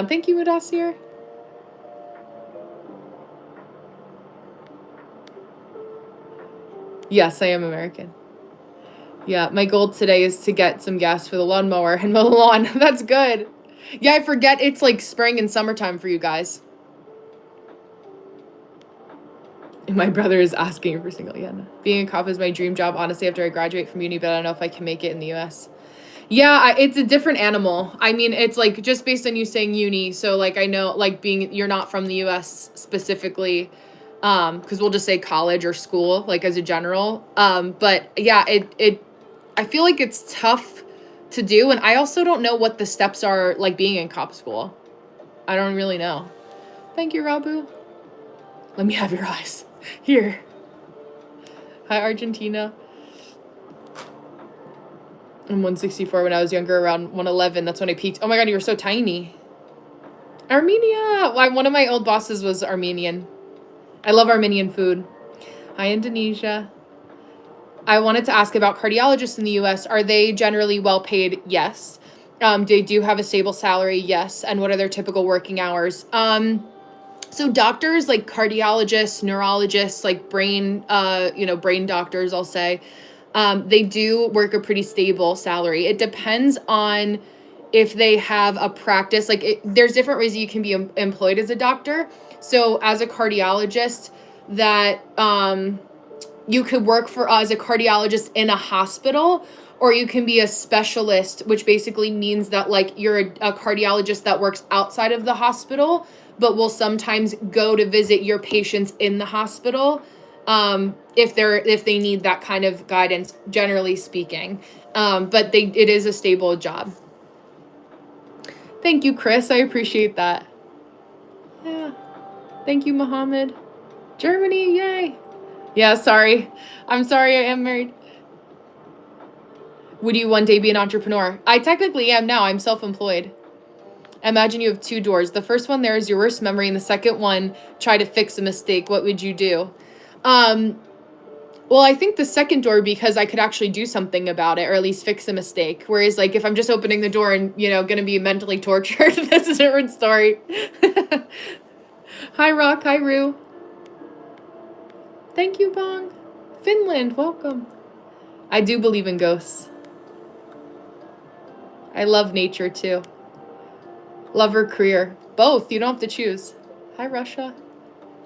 Thank you, Mudassir. Yes, I am American. Yeah, my goal today is to get some gas for the lawnmower and mow the lawn. That's good. Yeah, I forget it's like spring and summertime for you guys. My brother is asking for single. Yeah, no. Being a cop is my dream job, honestly, after I graduate from uni, but I don't know if I can make it in the U.S. Yeah, it's a different animal. I mean, it's like just based on you saying uni. So like, I know like you're not from the US specifically, because we'll just say college or school, like as a general. But yeah, I feel like it's tough to do. And I also don't know what the steps are like being in cop school. I don't really know. Thank you, Rabu. Let me have your eyes. Here. Hi, Argentina. I'm 164 when I was younger, around 111. That's when I peaked. Oh my God, you were so tiny. Armenia. One of my old bosses was Armenian. I love Armenian food. Hi, Indonesia. I wanted to ask about cardiologists in the U.S. Are they generally well paid? Yes. They do have a stable salary? Yes. And what are their typical working hours? So doctors like cardiologists, neurologists, like brain doctors, I'll say, they do work a pretty stable salary. It depends on if they have a practice. Like there's different ways you can be employed as a doctor. So as a cardiologist, that you could work as a cardiologist in a hospital, or you can be a specialist, which basically means that like you're a cardiologist that works outside of the hospital, but will sometimes go to visit your patients in the hospital. If they need that kind of guidance, generally speaking. But it is a stable job. Thank you, Chris. I appreciate that. Yeah. Thank you, Mohammed. Germany, yay. Yeah, sorry. I'm sorry, I am married. Would you one day be an entrepreneur? I technically am now. I'm self-employed. Imagine you have 2 doors. The first one there is your worst memory, and the second one, try to fix a mistake. What would you do? Well, I think the second door because I could actually do something about it or at least fix a mistake. Whereas like if I'm just opening the door and, going to be mentally tortured, that's a different story. Hi, Rock. Hi, Rue. Thank you, Bong. Finland, welcome. I do believe in ghosts. I love nature, too. Love or career. Both. You don't have to choose. Hi, Russia.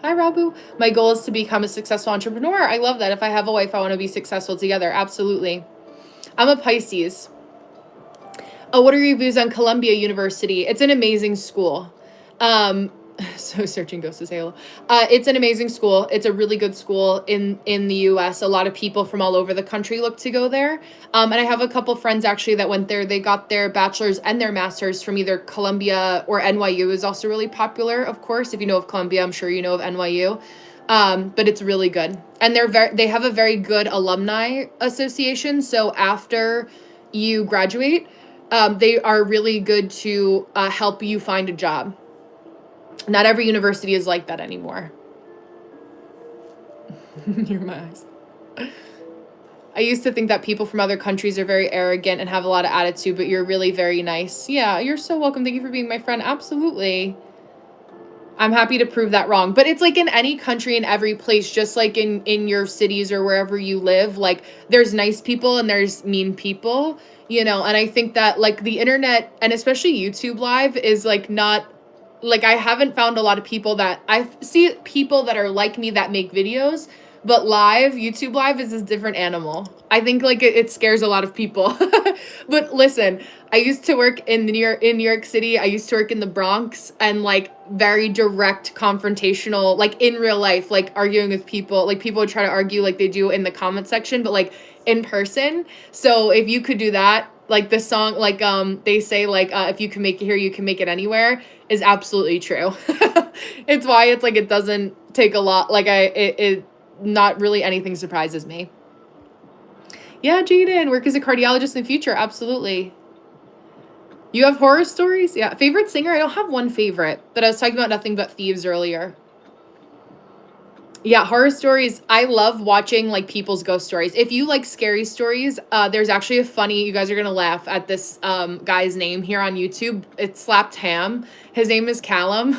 Hi, Rabu. My goal is to become a successful entrepreneur. I love that. If I have a wife, I want to be successful together. Absolutely. I'm a Pisces. Oh, what are your views on Columbia University? It's an amazing school. So searching ghosts to say hello. It's an amazing school. It's a really good school in the U.S. A lot of people from all over the country look to go there. And I have a couple friends actually that went there. They got their bachelor's and their master's from either Columbia or NYU is also really popular. Of course, if you know of Columbia, I'm sure you know of NYU. But it's really good. And they have a very good alumni association. So after you graduate, they are really good to help you find a job. Not every university is like that anymore. You're my eyes. I used to think that people from other countries are very arrogant and have a lot of attitude, but you're really very nice. Yeah, you're so welcome. Thank you for being my friend. Absolutely. I'm happy to prove that wrong. But it's like in any country, in every place, just like in your cities or wherever you live, like there's nice people and there's mean people, and I think that like the internet and especially YouTube Live is like not like I haven't found a lot of people that I see people that are like me that make videos, but YouTube Live is a different animal. I think like it scares a lot of people. But listen, I used to work in New York City. I used to work in the Bronx and like very direct confrontational, like in real life, like arguing with people, like people would try to argue like they do in the comment section, but like in person. So if you could do that, like the song, like they say like if you can make it here, you can make it anywhere is absolutely true. It's why it's like it doesn't take a lot. Like it not really anything surprises me. Yeah, Jaden, work as a cardiologist in the future. Absolutely. You have horror stories? Yeah. Favorite singer? I don't have one favorite, but I was talking about Nothing But Thieves earlier. Yeah, horror stories. I love watching like people's ghost stories. If you like scary stories, there's actually you guys are going to laugh at this guy's name here on YouTube. It's Slapped Ham. His name is Callum.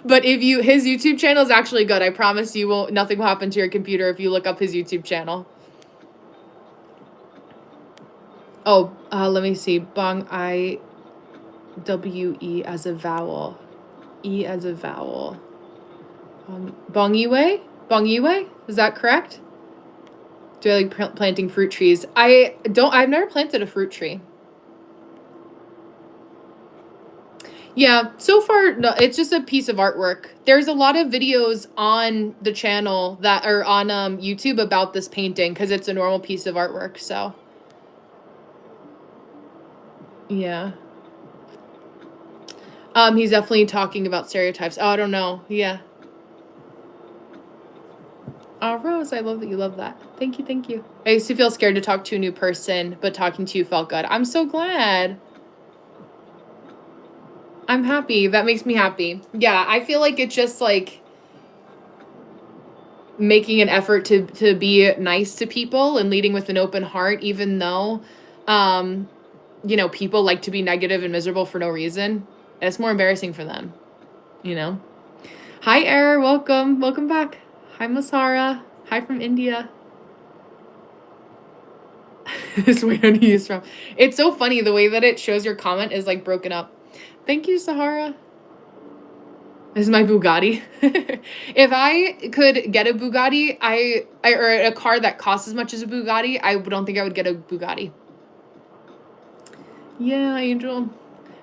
But his YouTube channel is actually good. I promise you nothing will happen to your computer if you look up his YouTube channel. Oh, let me see. Bong I-W-E as a vowel. E as a vowel. Bongiwe? Bongiwe? Is that correct? Do I like planting fruit trees? I've never planted a fruit tree. Yeah, so far, no, it's just a piece of artwork. There's a lot of videos on the channel that are on YouTube about this painting because it's a normal piece of artwork, so. Yeah. He's definitely talking about stereotypes. Oh, I don't know. Yeah. Oh, Rose, I love that you love that. Thank you, thank you. I used to feel scared to talk to a new person, but talking to you felt good. I'm so glad. I'm happy. That makes me happy. Yeah, I feel like it's just like making an effort to be nice to people and leading with an open heart, even though, people like to be negative and miserable for no reason. It's more embarrassing for them, Hi, Error. Welcome. Welcome back. Hi, Masara. Hi from India. This way to use from. It's so funny. The way that it shows your comment is like broken up. Thank you, Sahara. This is my Bugatti. If I could get a Bugatti, or a car that costs as much as a Bugatti, I don't think I would get a Bugatti. Yeah, Angel.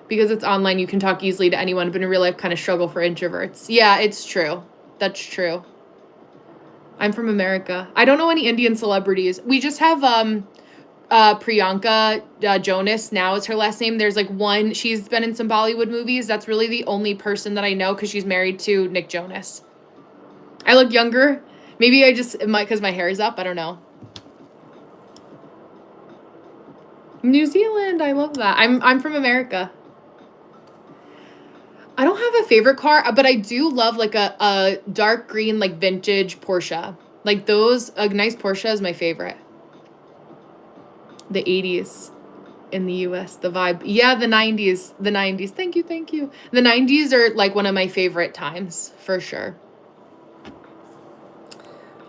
Because it's online, you can talk easily to anyone, but in real life, kind of struggle for introverts. Yeah, it's true. That's true. I'm from America. I don't know any Indian celebrities. We just have Priyanka Jonas now is her last name. There's like one, she's been in some Bollywood movies. That's really the only person that I know because she's married to Nick Jonas. I look younger. Maybe I just, because my hair is up. I don't know. New Zealand. I love that. I'm from America. I don't have a favorite car, but I do love like a dark green, like vintage Porsche. Like those, a nice Porsche is my favorite. The 80s in the US, the vibe. Yeah, the 90s. The 90s. Thank you, thank you. The 90s are like one of my favorite times, for sure.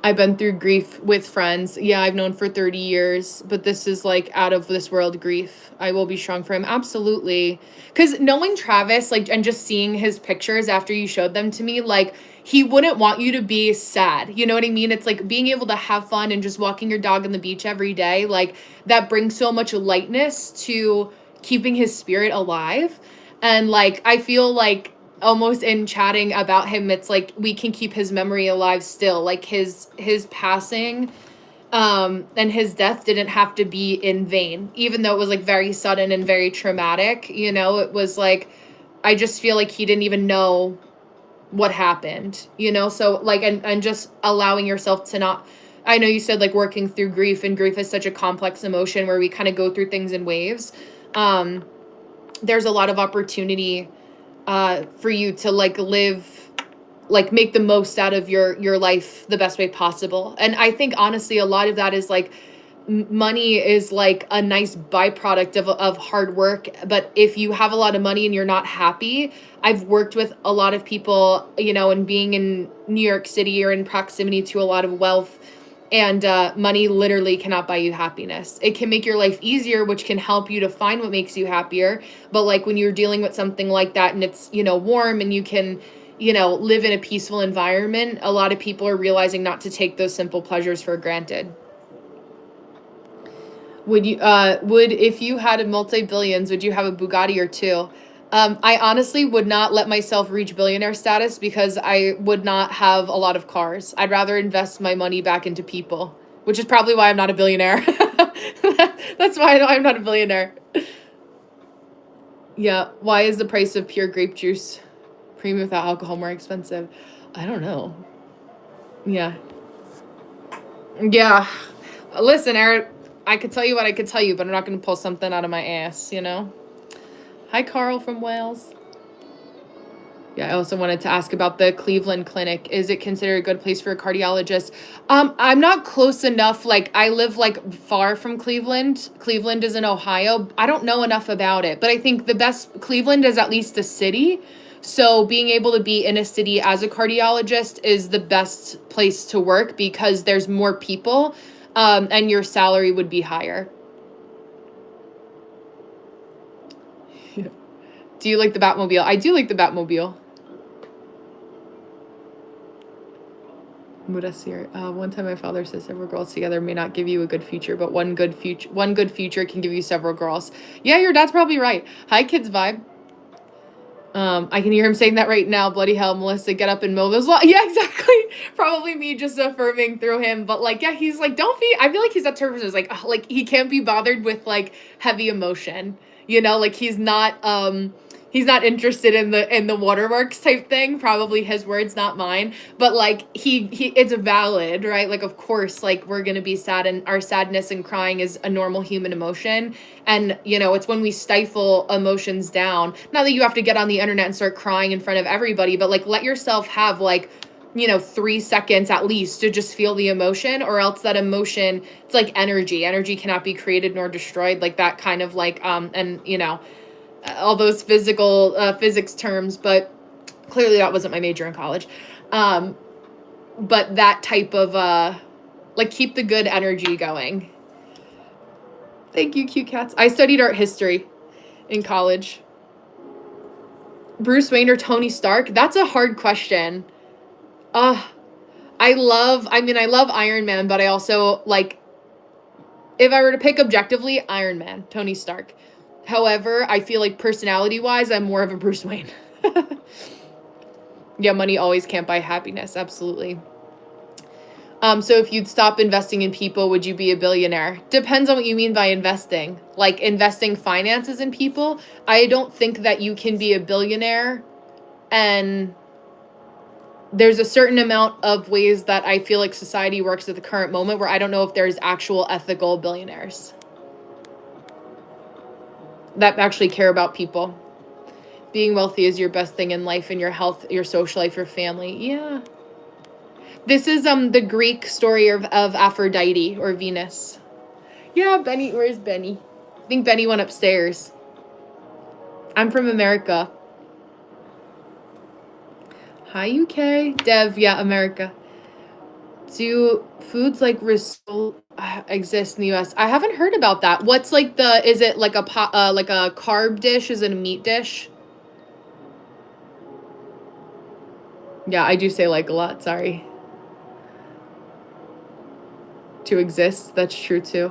I've been through grief with friends. Yeah, I've known for 30 years, but this is like out of this world grief. I will be strong for him. Absolutely. Because knowing Travis, like, and just seeing his pictures after you showed them to me, like, he wouldn't want you to be sad. You know what I mean? It's like being able to have fun and just walking your dog on the beach every day. Like, that brings so much lightness to keeping his spirit alive. And like, I feel like almost in chatting about him, it's like we can keep his memory alive still. Like his passing and his death didn't have to be in vain, even though it was like very sudden and very traumatic. You know, it was like, I just feel like he didn't even know what happened, you know? So like, and just allowing yourself to not, I know you said like working through grief, and grief is such a complex emotion where we kind of go through things in waves. There's a lot of opportunity for you to like live, like make the most out of your life the best way possible. And I think honestly, a lot of that is like money is like a nice byproduct of hard work. But if you have a lot of money and you're not happy, I've worked with a lot of people, you know, and being in New York City or in proximity to a lot of wealth, and money literally cannot buy you happiness. It can make your life easier, which can help you to find what makes you happier. But like when you're dealing with something like that and it's, you know, warm and you can, you know, live in a peaceful environment, a lot of people are realizing not to take those simple pleasures for granted. Would you, if you had a multi-billions, would you have a Bugatti or two? I honestly would not let myself reach billionaire status because I would not have a lot of cars. I'd rather invest my money back into people, which is probably why I'm not a billionaire. That's why I'm not a billionaire. Yeah. Why is the price of pure grape juice, premium without alcohol, more expensive? I don't know. Yeah. Yeah. Listen, Eric, I could tell you what I could tell you, but I'm not going to pull something out of my ass, you know? Hi, Carl from Wales. Yeah, I also wanted to ask about the Cleveland Clinic. Is it considered a good place for a cardiologist? I'm not close enough. Like, I live, like, far from Cleveland. Cleveland is in Ohio. I don't know enough about it. But I think the best, Cleveland is at least a city. So being able to be in a city as a cardiologist is the best place to work because there's more people, and your salary would be higher. Do you like the Batmobile? I do like the Batmobile. Mudasir. One time my father said several girls together may not give you a good future, but one good future can give you several girls. Yeah, your dad's probably right. Hi, kids vibe. I can hear him saying that right now. Bloody hell, Melissa, get up and mow those lawns. Yeah, exactly. Probably me just affirming through him. But like, yeah, he's like, don't be, I feel like he's that type of person who's like he can't be bothered with like heavy emotion. You know, like he's not interested in the waterworks type thing. Probably his words, not mine. But like he it's valid, right? Like of course, like we're gonna be sad, and our sadness and crying is a normal human emotion. And you know, it's when we stifle emotions down. Not that you have to get on the internet and start crying in front of everybody, but like let yourself have like, you know, 3 seconds at least to just feel the emotion, or else that emotion, it's like energy cannot be created nor destroyed, like that kind of like and you know, all those physics terms. But clearly that wasn't my major in college. But that type of like keep the good energy going. Thank you, cute cats. I studied art history in college. Bruce Wayne or Tony Stark? That's a hard question. I love Iron Man, but I also like, if I were to pick objectively, Iron Man, Tony Stark. However, I feel like personality-wise, I'm more of a Bruce Wayne. Yeah, money always can't buy happiness. Absolutely. So if you'd stop investing in people, would you be a billionaire? Depends on what you mean by investing. Like investing finances in people. I don't think that you can be a billionaire, and there's a certain amount of ways that I feel like society works at the current moment where I don't know if there's actual ethical billionaires that actually care about people. Being wealthy is your best thing in life, and your health, your social life, your family. Yeah. This is the Greek story of Aphrodite or Venus. Yeah, Benny. Where's Benny? I think Benny went upstairs. I'm from America. Hi, UK. Dev, yeah, America. Do foods like risotto exist in the US? I haven't heard about that. What's like is it like like a carb dish? Is it a meat dish? Yeah, I do say like a lot, sorry. To exist, that's true too.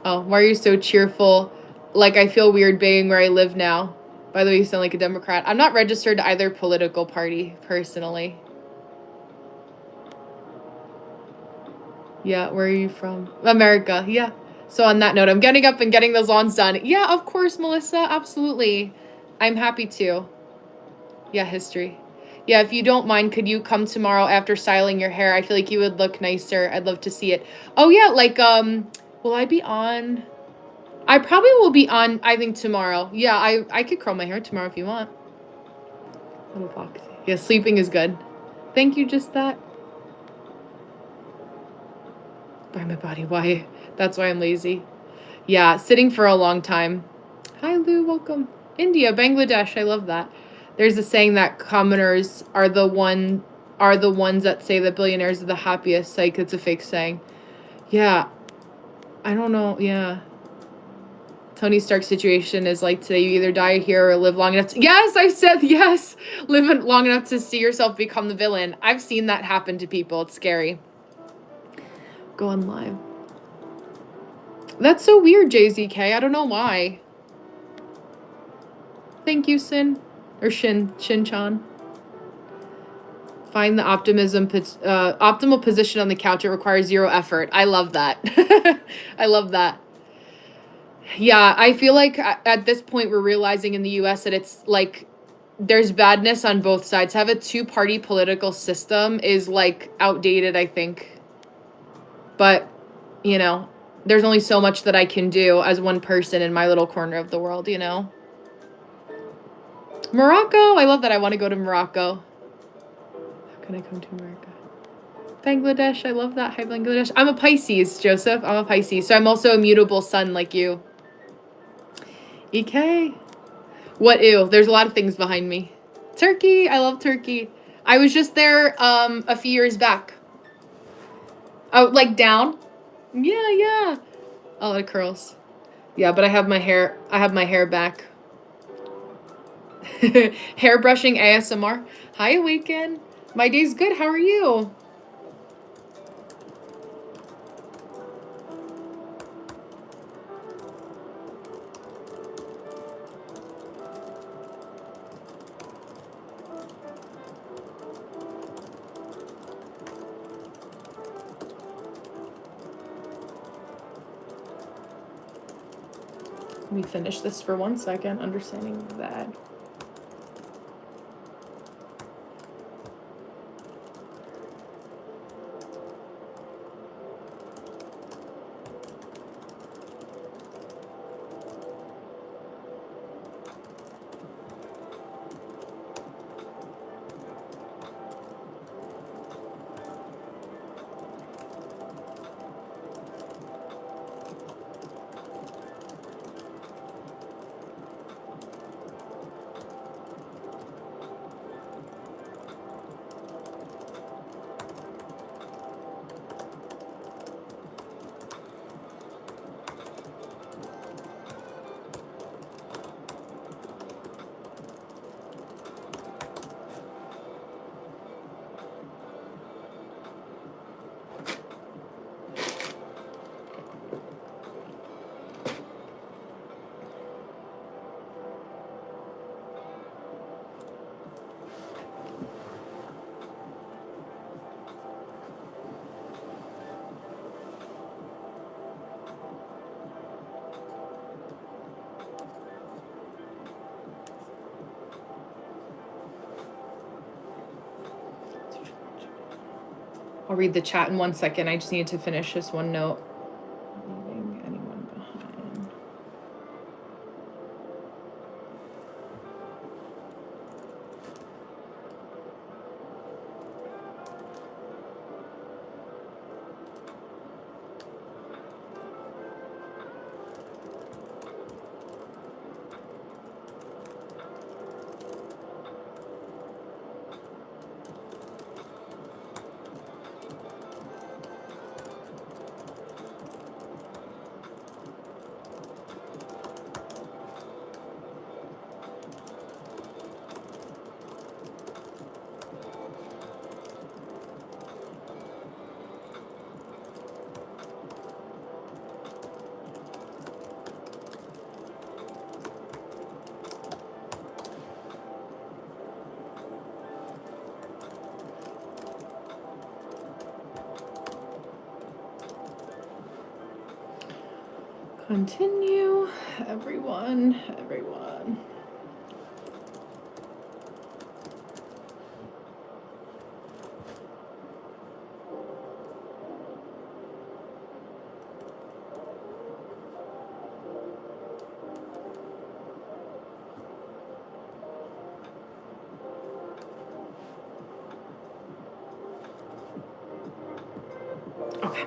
Oh, why are you so cheerful? Like I feel weird being where I live now. By the way, you sound like a Democrat. I'm not registered to either political party, personally. Yeah, where are you from? America, yeah. So on that note, I'm getting up and getting those lawns done. Yeah, of course, Melissa, absolutely. I'm happy to. Yeah, history. Yeah, if you don't mind, could you come tomorrow after styling your hair? I feel like you would look nicer. I'd love to see it. Oh yeah, like will I be on? I probably will be on, I think tomorrow. Yeah, I could curl my hair tomorrow if you want. Little box. Yeah, sleeping is good. Thank you, just that. By my body, why? That's why I'm lazy. Yeah, sitting for a long time. Hi, Lou, welcome. India, Bangladesh, I love that. There's a saying that commoners are the ones that say that billionaires are the happiest. Like, it's a fake saying. Yeah, I don't know. Yeah. Tony Stark's situation is like today, you either die here or live long enough to... Yes, I said yes! Live long enough to see yourself become the villain. I've seen that happen to people. It's scary. Go on live. That's so weird, JZK. I don't know why. Thank you, Sin. Or Shin-chan. Find the optimal position on the couch. It requires 0 effort. I love that. I love that. Yeah, I feel like at this point we're realizing in the US that it's like there's badness on both sides. To have a 2-party political system is like outdated, I think. But, you know, there's only so much that I can do as one person in my little corner of the world, you know? Morocco! I love that. I want to go to Morocco. How can I come to America? Bangladesh. I love that. Hi, Bangladesh. I'm a Pisces, Joseph. I'm a Pisces. So I'm also a mutable sun like you. EK. What? Ew. There's a lot of things behind me. Turkey. I love Turkey. I was just there a few years back. Oh, like down? Yeah. A lot of curls. Yeah, but I have my hair back. Hair brushing ASMR. Hi, Awaken. My day's good. How are you? Let me finish this for 1 second, understanding that. I'll read the chat in 1 second. I just need to finish this one note. Leaving anyone behind. Continue, everyone. Okay.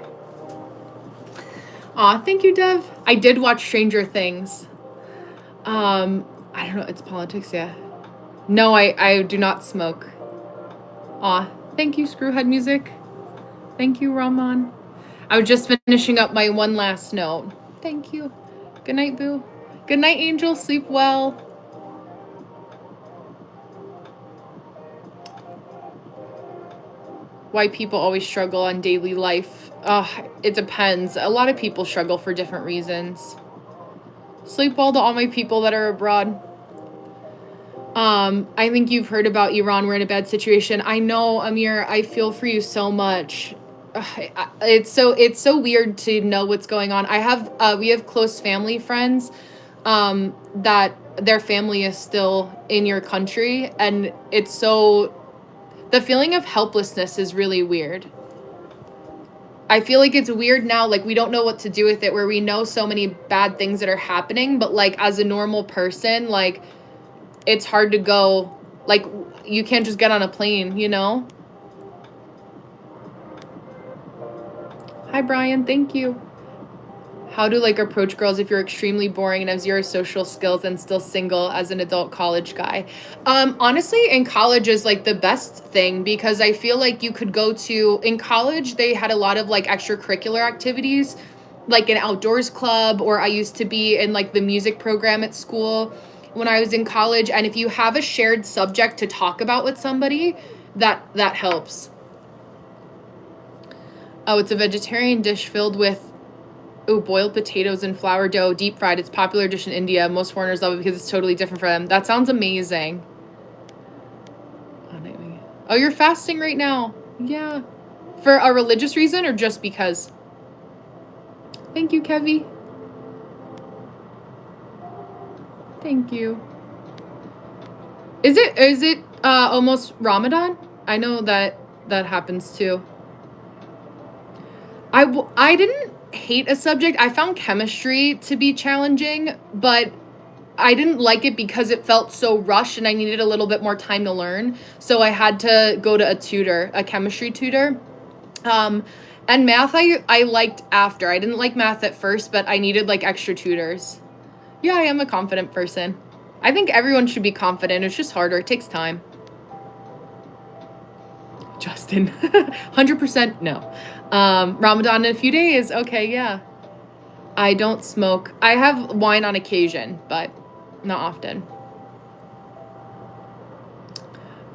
Aw, thank you, Dev. I did watch Stranger Things. I don't know, it's politics, yeah. No, I do not smoke. Aw, thank you, Screwhead Music. Thank you, Rahman. I was just finishing up my one last note. Thank you. Good night, Boo. Good night, Angel. Sleep well. Why people always struggle on daily life. It depends. A lot of people struggle for different reasons. Sleep well to all my people that are abroad. I think you've heard about Iran. We're in a bad situation. I know, Amir. I feel for you so much. It's so weird to know what's going on. We have close family friends that their family is still in your country, and the feeling of helplessness is really weird. I feel like it's weird now, like we don't know what to do with it, where we know so many bad things that are happening, but like as a normal person, like it's hard to go, like you can't just get on a plane, you know? Hi, Brian. Thank you. How to like approach girls if you're extremely boring and have zero social skills and still single as an adult college guy? Honestly, in college is like the best thing, because I feel like you could go to, in college, they had a lot of like extracurricular activities, like an outdoors club, or I used to be in like the music program at school when I was in college. And if you have a shared subject to talk about with somebody, that helps. Oh, it's a vegetarian dish filled with boiled potatoes and flour dough, deep fried. It's a popular dish in India. Most foreigners love it because it's totally different for them. That sounds amazing. Oh, you're fasting right now. Yeah. For a religious reason or just because? Thank you, Kevy. Thank you. Is it almost Ramadan? I know that happens too. I didn't hate a subject. I found chemistry to be challenging, but I didn't like it because it felt so rushed and I needed a little bit more time to learn. So I had to go to a chemistry tutor. And math I liked after. I didn't like math at first, but I needed like extra tutors. Yeah, I am a confident person. I think everyone should be confident. It's just harder. It takes time. Justin. 100% no. Ramadan in a few days. Okay, yeah. I don't smoke. I have wine on occasion, but not often.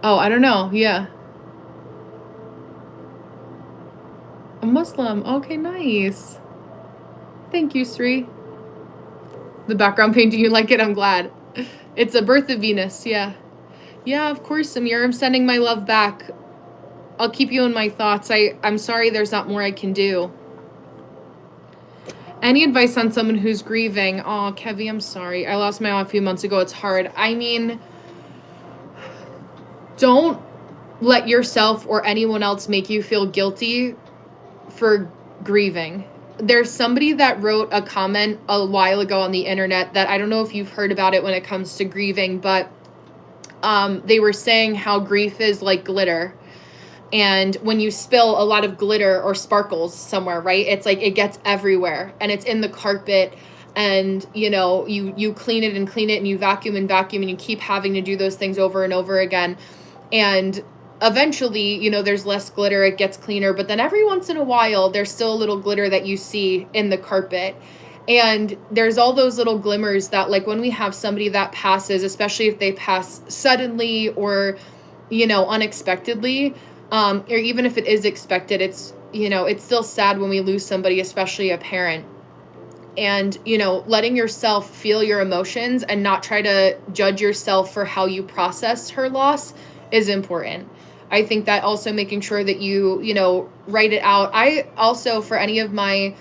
Oh, I don't know. Yeah. A Muslim. Okay, nice. Thank you, Sri. The background painting, you like it? I'm glad. It's a birth of Venus, yeah. Yeah, of course, Amir. I'm sending my love back. I'll keep you in my thoughts. I'm sorry there's not more I can do. Any advice on someone who's grieving? Oh, Kevy, I'm sorry. I lost my mom a few months ago. It's hard. I mean, don't let yourself or anyone else make you feel guilty for grieving. There's somebody that wrote a comment a while ago on the internet that I don't know if you've heard about it when it comes to grieving, but they were saying how grief is like glitter. And when you spill a lot of glitter or sparkles somewhere, right, it's like it gets everywhere and it's in the carpet, and you know, you clean it and you vacuum and you keep having to do those things over and over again. And eventually, you know, there's less glitter, it gets cleaner, but then every once in a while there's still a little glitter that you see in the carpet. And there's all those little glimmers that, like, when we have somebody that passes, especially if they pass suddenly or, you know, unexpectedly, or even if it is expected, it's, you know, it's still sad when we lose somebody, especially a parent. And, you know, letting yourself feel your emotions and not try to judge yourself for how you process her loss is important. I think that also making sure that you know, write it out. I also, for any of my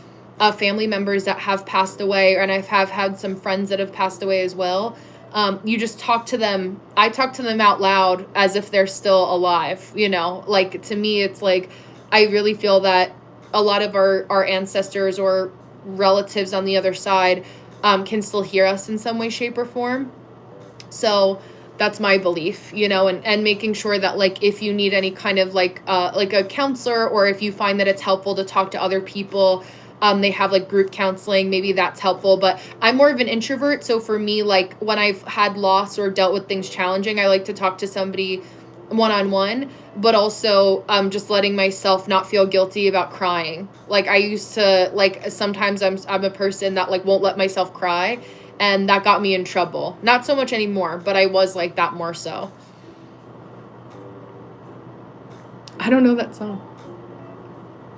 family members that have passed away, and I have had some friends that have passed away as well. You just talk to them. I talk to them out loud as if they're still alive, like, to me, it's like, I really feel that a lot of our ancestors or relatives on the other side can still hear us in some way, shape, or form. So that's my belief, and making sure that, like, if you need any kind of like a counselor, or if you find that it's helpful to talk to other people, they have like group counseling, maybe that's helpful. But I'm more of an introvert. So for me, like, when I've had loss or dealt with things challenging, I like to talk to somebody one-on-one, but also just letting myself not feel guilty about crying. Like, I used to, like, sometimes I'm a person that, like, won't let myself cry, and that got me in trouble. Not so much anymore, but I was like that more so. I don't know that song.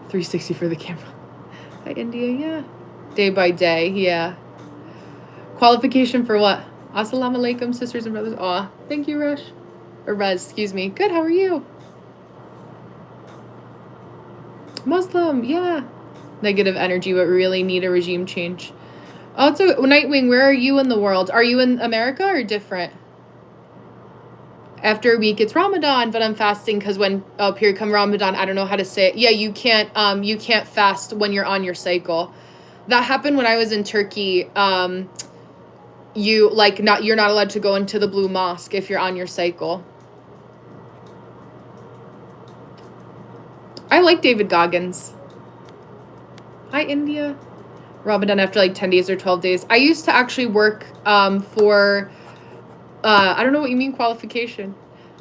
360 for the camera. Hi, India, yeah. Day by day, yeah. Qualification for what? Assalamu alaikum, sisters and brothers. Aw, thank you, Rush. Or Rez, excuse me. Good, how are you? Muslim, yeah. Negative energy, but really need a regime change. Also, Nightwing, where are you in the world? Are you in America or different? After a week, it's Ramadan, but I'm fasting because when here come Ramadan, I don't know how to say it. Yeah, you can't fast when you're on your cycle. That happened when I was in Turkey. You're not allowed to go into the Blue Mosque if you're on your cycle. I like David Goggins. Hi, India. Ramadan after like 10 days or 12 days. I used to actually work for, I don't know what you mean qualification,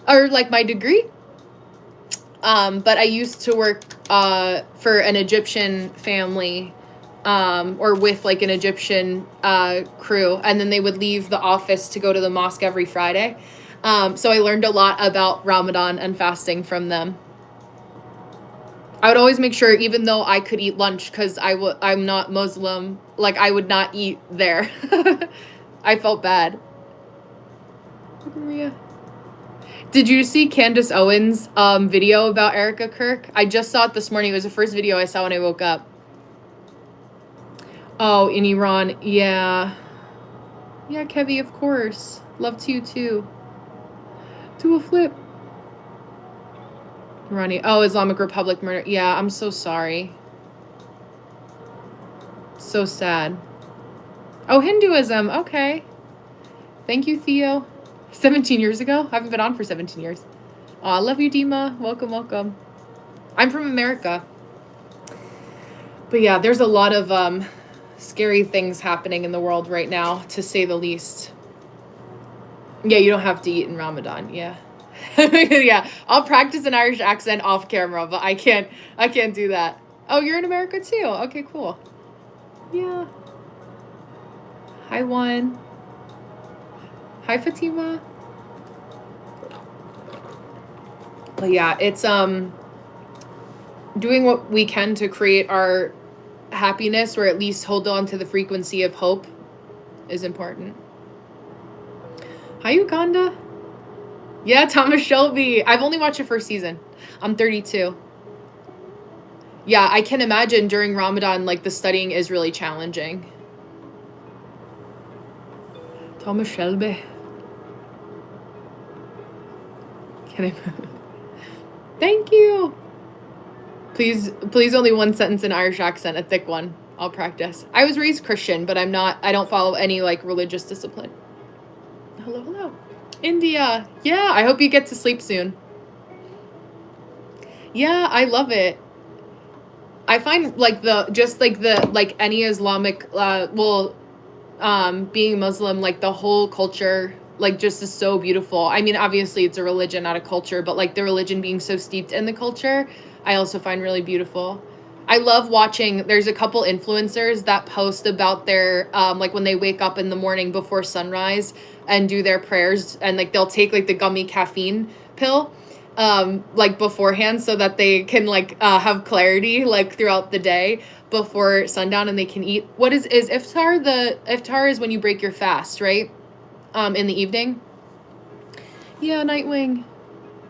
or like my degree. But I used to work for an Egyptian family, or with like an Egyptian crew, and then they would leave the office to go to the mosque every Friday. So I learned a lot about Ramadan and fasting from them. I would always make sure, even though I could eat lunch, because I'm not Muslim, like, I would not eat there. I felt bad. Maria. Did you see Candace Owens' video about Erica Kirk? I just saw it this morning. It was the first video I saw when I woke up. Oh, in Iran. Yeah. Yeah, Kevy, of course. Love to you, too. Do a flip. Ronnie. Oh, Islamic Republic murder. Yeah, I'm so sorry. So sad. Oh, Hinduism. Okay. Thank you, Theo. 17 years ago? I haven't been on for 17 years. Oh, I love you, Dima. Welcome, welcome. I'm from America. But yeah, there's a lot of scary things happening in the world right now, to say the least. Yeah, you don't have to eat in Ramadan. Yeah. Yeah, I'll practice an Irish accent off camera, but I can't do that. Oh, you're in America too? Okay, cool. Yeah. Hi, Juan. Hi, Fatima. But yeah, it's doing what we can to create our happiness, or at least hold on to the frequency of hope, is important. Hi, Uganda. Yeah, Thomas Shelby. I've only watched the first season. I'm 32. Yeah, I can imagine during Ramadan, like, the studying is really challenging. Thomas Shelby. Can I? Thank you. Please only one sentence in Irish accent, a thick one. I'll practice. I was raised Christian, but I don't follow any, like, religious discipline. Hello, hello. India. Yeah, I hope you get to sleep soon. Yeah, I love it. I find, like, any Islamic, being Muslim, like, the whole culture, like, just is so beautiful. I mean, obviously it's a religion, not a culture, but, like, the religion being so steeped in the culture, I also find really beautiful. I love watching, there's a couple influencers that post about their, like, when they wake up in the morning before sunrise and do their prayers, and, like, they'll take, like, the gummy caffeine pill, like, beforehand, so that they can, like, have clarity, like, throughout the day before sundown, and they can eat. What is iftar? Iftar is when you break your fast, right? In the evening. Yeah, Nightwing.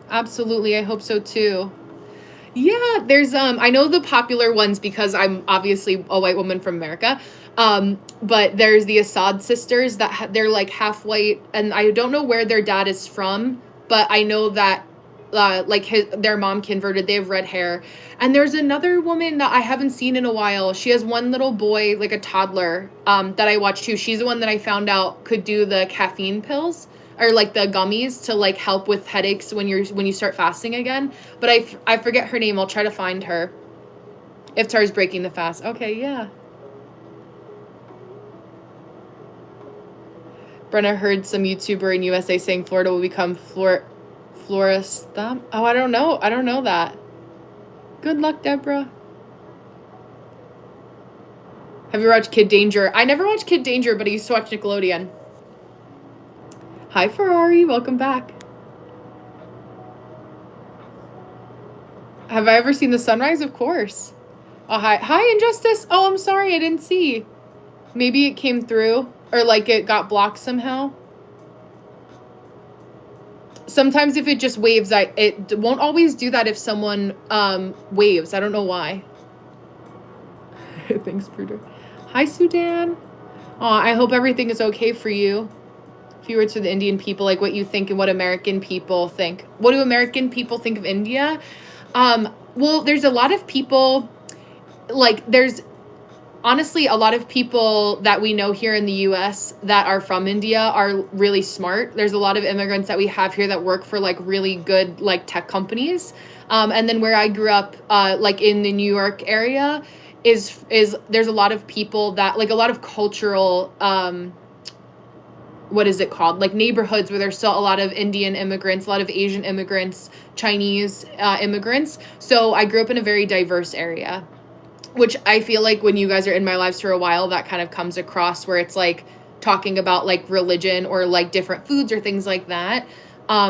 Absolutely, I hope so too. Yeah, there's I know the popular ones because I'm obviously a white woman from America. But there's the Assad sisters that they're like half white, and I don't know where their dad is from, but I know that like their mom converted. They have red hair. And there's another woman that I haven't seen in a while. She has one little boy, like a toddler, that I watched too. She's the one that I found out could do the caffeine pills or like the gummies to like help with headaches when you start fasting again. But I forget her name. I'll try to find her. Iftar's breaking the fast. Okay, yeah. Brenna heard some YouTuber in USA saying Florida will become Floristham. Oh, I don't know. I don't know that. Good luck, Deborah. Have you watched Kid Danger? I never watched Kid Danger, but I used to watch Nickelodeon. Hi, Ferrari. Welcome back. Have I ever seen the sunrise? Of course. Oh, hi, Injustice. Oh, I'm sorry. I didn't see. Maybe it came through or like it got blocked somehow. Sometimes if it just waves, it won't always do that if someone waves. I don't know why. Thanks, Bruder. Hi, Sudan. I hope everything is okay for you. A few words for the Indian people, like what you think and what American people think. What do American people think of India? Well, there's a lot of people, like there's honestly a lot of people that we know here in the US that are from India are really smart. There's a lot of immigrants that we have here that work for like really good like tech companies. And then where I grew up, like in the New York area, is there's a lot of people that like a lot of cultural what is it called? Like neighborhoods where there's still a lot of Indian immigrants, a lot of Asian immigrants, Chinese immigrants. So I grew up in a very diverse area, which I feel like when you guys are in my lives for a while, that kind of comes across where it's like talking about like religion or like different foods or things like that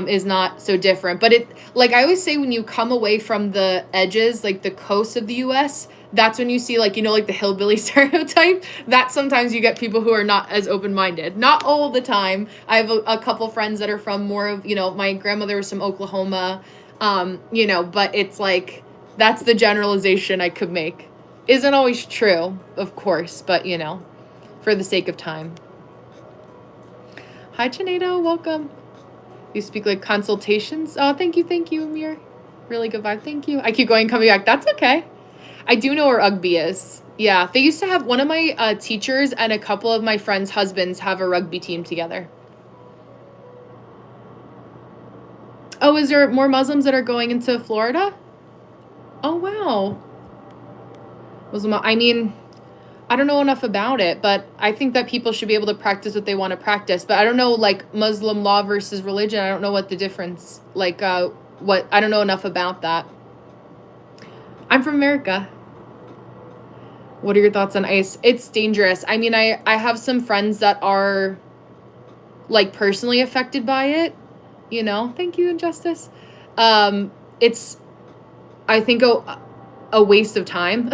is not so different. But it, like I always say, when you come away from the edges, like the coast of the US, that's when you see like, you know, like the hillbilly stereotype, that sometimes you get people who are not as open-minded. Not all the time. I have a couple friends that are from more of, you know, my grandmother was from Oklahoma, you know, but it's like, that's the generalization I could make. Isn't always true, of course, but you know, for the sake of time. Hi, Chanedo, welcome. You speak like consultations. Oh, thank you, Amir. Really good vibe, thank you. I keep going, coming back. That's okay. I do know where rugby is. Yeah, they used to have one of my teachers and a couple of my friends' husbands have a rugby team together. Oh, is there more Muslims that are going into Florida? Oh, wow. Muslim, I mean, I don't know enough about it, but I think that people should be able to practice what they want to practice. But I don't know, like, Muslim law versus religion. I don't know what the difference, like, I don't know enough about that. I'm from America. What are your thoughts on ice? It's dangerous. I mean, I have some friends that are, like, personally affected by it, you know? Thank you, Injustice. It's, I think, a waste of time.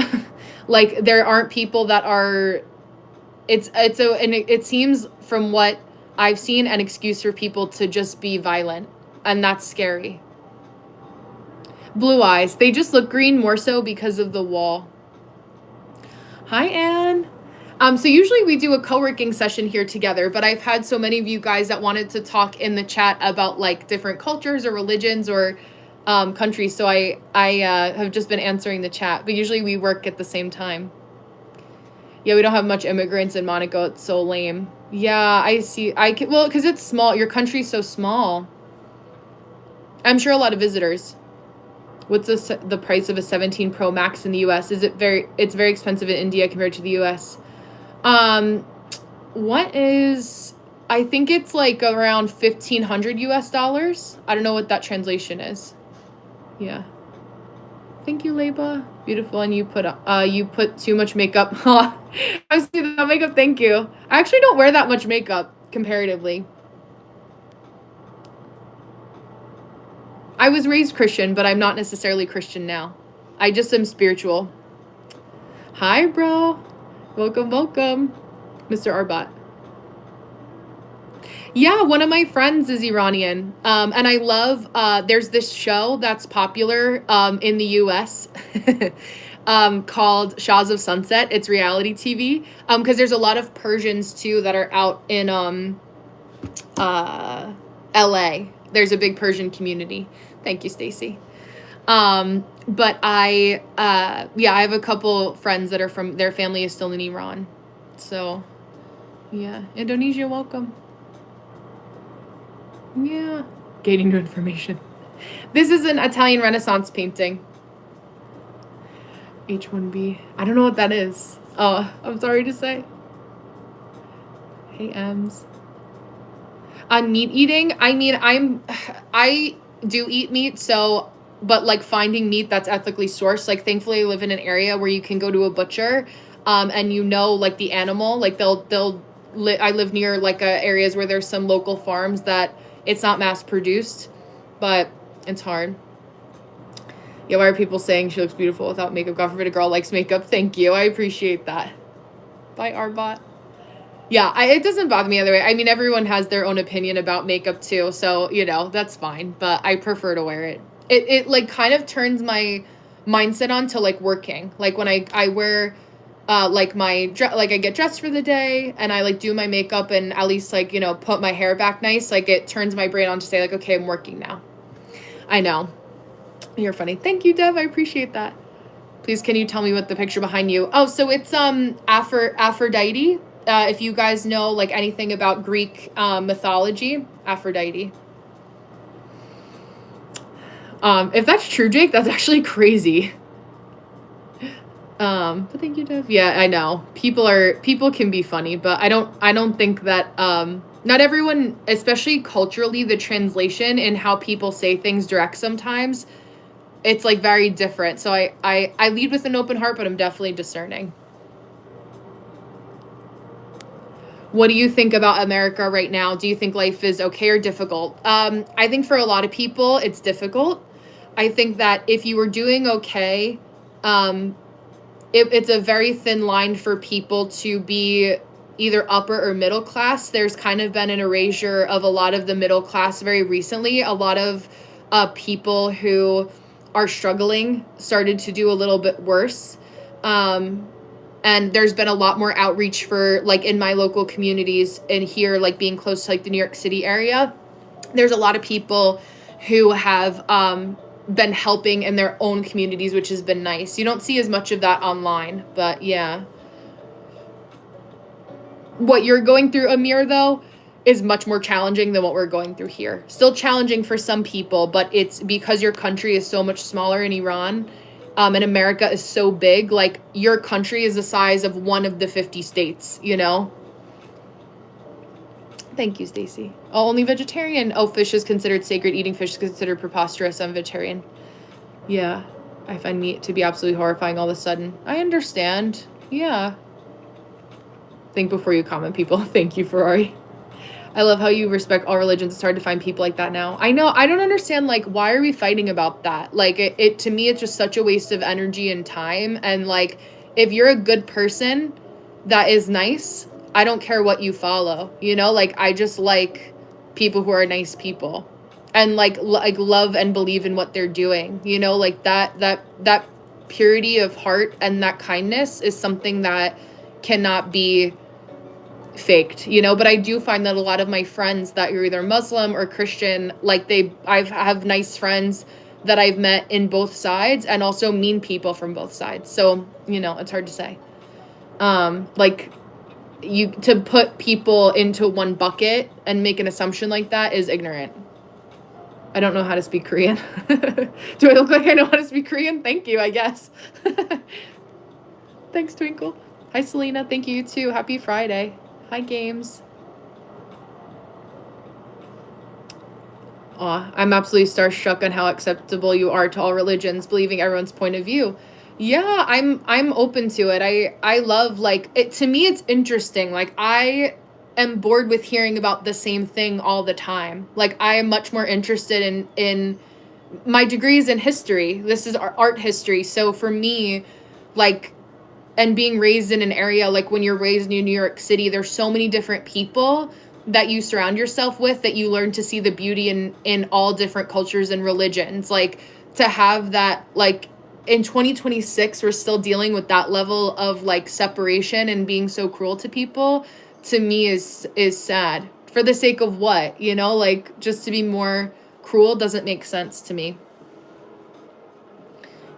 Like, there aren't people that are, it seems from what I've seen an excuse for people to just be violent, and that's scary. Blue eyes. They just look green more so because of the wall. Hi, Anne. So usually we do a co-working session here together, but I've had so many of you guys that wanted to talk in the chat about like different cultures or religions or countries. So I have just been answering the chat, but usually we work at the same time. Yeah, we don't have much immigrants in Monaco. It's so lame. Yeah, I see. Well, because it's small. Your country's so small. I'm sure a lot of visitors. What's the price of a 17 Pro Max in the US? It's very expensive in India compared to the US. I think it's like around 1,500 US dollars. I don't know what that translation is. Yeah. Thank you, Leba. Beautiful. And you put too much makeup. I see that makeup. Thank you. I actually don't wear that much makeup comparatively. I was raised Christian, but I'm not necessarily Christian now. I just am spiritual. Hi, bro. Welcome, Mr. Arbot. Yeah, one of my friends is Iranian. And I love, there's this show that's popular in the US called Shahs of Sunset. It's reality TV. Because there's a lot of Persians too that are out in uh, LA. There's a big Persian community. Thank you, Stacy. But yeah, I have a couple friends that are from, their family is still in Iran. So, yeah. Indonesia, welcome. Yeah. Gaining new information. This is an Italian Renaissance painting. H1B. I don't know what that is. Oh, I'm sorry to say. Hey, Ems. On meat eating, I mean, I do eat meat, so, but like finding meat that's ethically sourced, like thankfully I live in an area where you can go to a butcher, and you know, like the animal, like I live near like areas where there's some local farms that it's not mass produced, but it's hard. Yeah, why are people saying she looks beautiful without makeup? God forbid a girl likes makeup. Thank you. I appreciate that. Bye, Arbot. Yeah, it doesn't bother me either way. I mean, everyone has their own opinion about makeup too, so, you know, that's fine. But I prefer to wear it. It like kind of turns my mindset on to like working. Like when I wear like my like I get dressed for the day and I like do my makeup and at least like, you know, put my hair back nice, like it turns my brain on to say like, okay, I'm working now. I know. You're funny. Thank you, Dev. I appreciate that. Please, can you tell me what the picture behind you? Oh, so it's Aphrodite. If you guys know like anything about Greek mythology, Aphrodite. If that's true, Jake, that's actually crazy. But thank you, Dev. Yeah, I know. People can be funny, but I don't think that not everyone, especially culturally, the translation and how people say things direct sometimes, it's like very different. So I lead with an open heart, but I'm definitely discerning. What do you think about America right now? Do you think life is okay or difficult? I think for a lot of people, it's difficult. I think that if you were doing okay, it's a very thin line for people to be either upper or middle class. There's kind of been an erasure of a lot of the middle class very recently. A lot of people who are struggling started to do a little bit worse. And there's been a lot more outreach for like in my local communities and here, like being close to like the New York City area. There's a lot of people who have been helping in their own communities, which has been nice. You don't see as much of that online, but yeah. What you're going through, Amir, though, is much more challenging than what we're going through here. Still challenging for some people, but it's because your country is so much smaller in Iran, and America is so big. Like, your country is the size of one of the 50 states, you know? Thank you, Stacy. Oh, only vegetarian. Oh, fish is considered sacred. Eating fish is considered preposterous. I'm vegetarian. Yeah. I find meat to be absolutely horrifying all of a sudden. I understand. Yeah. Think before you comment, people. Thank you, Ferrari. I love how you respect all religions. It's hard to find people like that now. I know. I don't understand, like, why are we fighting about that? Like, it to me, it's just such a waste of energy and time. And, like, if you're a good person that is nice, I don't care what you follow. You know? Like, I just like people who are nice people. And, like love and believe in what they're doing. You know? Like, that purity of heart and that kindness is something that cannot be faked, you know. But I do find that a lot of my friends that are either Muslim or Christian, like I have nice friends that I've met in both sides and also mean people from both sides. So, you know, it's hard to say. Like, you to put people into one bucket and make an assumption like that is ignorant. I don't know how to speak Korean. Do I look like I know how to speak Korean? Thank you, I guess. Thanks, Twinkle. Hi, Selena. Thank you, too. Happy Friday. Hi, Games. Aw, I'm absolutely starstruck on how acceptable you are to all religions, believing everyone's point of view. Yeah, I'm open to it. I love, like, it. To me, it's interesting. Like, I am bored with hearing about the same thing all the time. Like, I am much more interested in my degrees in history. This is art history. So for me, like, and being raised in an area, like when you're raised in New York City, there's so many different people that you surround yourself with, that you learn to see the beauty in all different cultures and religions. Like, to have that, like, in 2026 we're still dealing with that level of like separation and being so cruel to people, to me is sad. For the sake of what, you know, like, just to be more cruel doesn't make sense to me.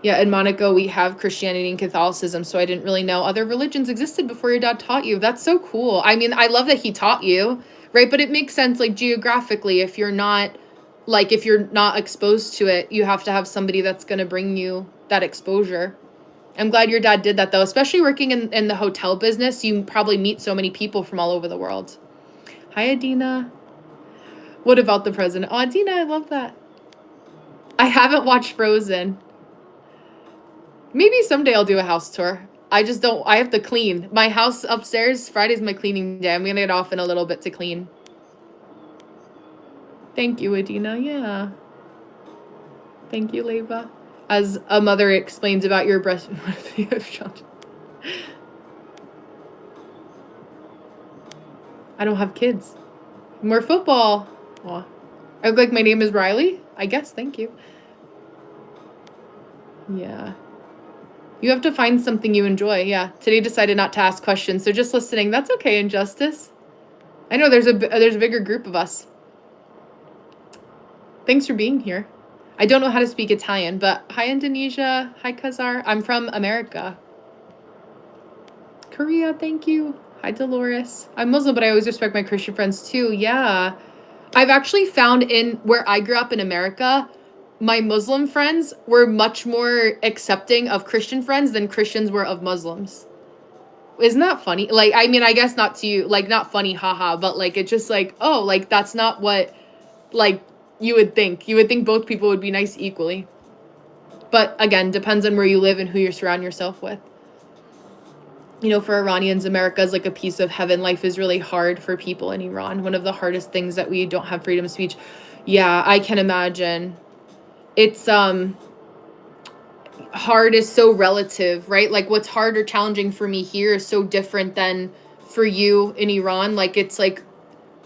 Yeah, in Monaco we have Christianity and Catholicism, so I didn't really know other religions existed before your dad taught you. That's so cool. I mean, I love that he taught you, right? But it makes sense, like, geographically, if you're not exposed to it, you have to have somebody that's going to bring you that exposure. I'm glad your dad did that, though, especially working in the hotel business. You probably meet so many people from all over the world. Hi, Adina. What about the president? Oh, Adina, I love that. I haven't watched Frozen. Maybe someday I'll do a house tour. I just don't, I have to clean. My house upstairs, Friday's my cleaning day. I'm going to get off in a little bit to clean. Thank you, Adina. Yeah. Thank you, Leva. As a mother explains about your breast. I don't have kids. More football. Aw. I look like my name is Riley? I guess. Thank you. Yeah. You have to find something you enjoy. Yeah. Today decided not to ask questions, so just listening. That's okay, Injustice. I know there's a bigger group of us. Thanks for being here. I don't know how to speak Italian, but hi, Indonesia. Hi, Kazar. I'm from America. Korea, thank you. Hi, Dolores. I'm Muslim, but I always respect my Christian friends too. Yeah. I've actually found in where I grew up in America, my Muslim friends were much more accepting of Christian friends than Christians were of Muslims. Isn't that funny? Like, I mean, I guess not to you, like, not funny, haha, but like, it's just like, oh, like, that's not what, like, you would think. You would think both people would be nice equally. But again, depends on where you live and who you surround yourself with. You know, for Iranians, America is like a piece of heaven. Life is really hard for people in Iran. One of the hardest things that we don't have freedom of speech. Yeah, I can imagine. It's, hard is so relative, right? Like, what's hard or challenging for me here is so different than for you in Iran. Like, it's like,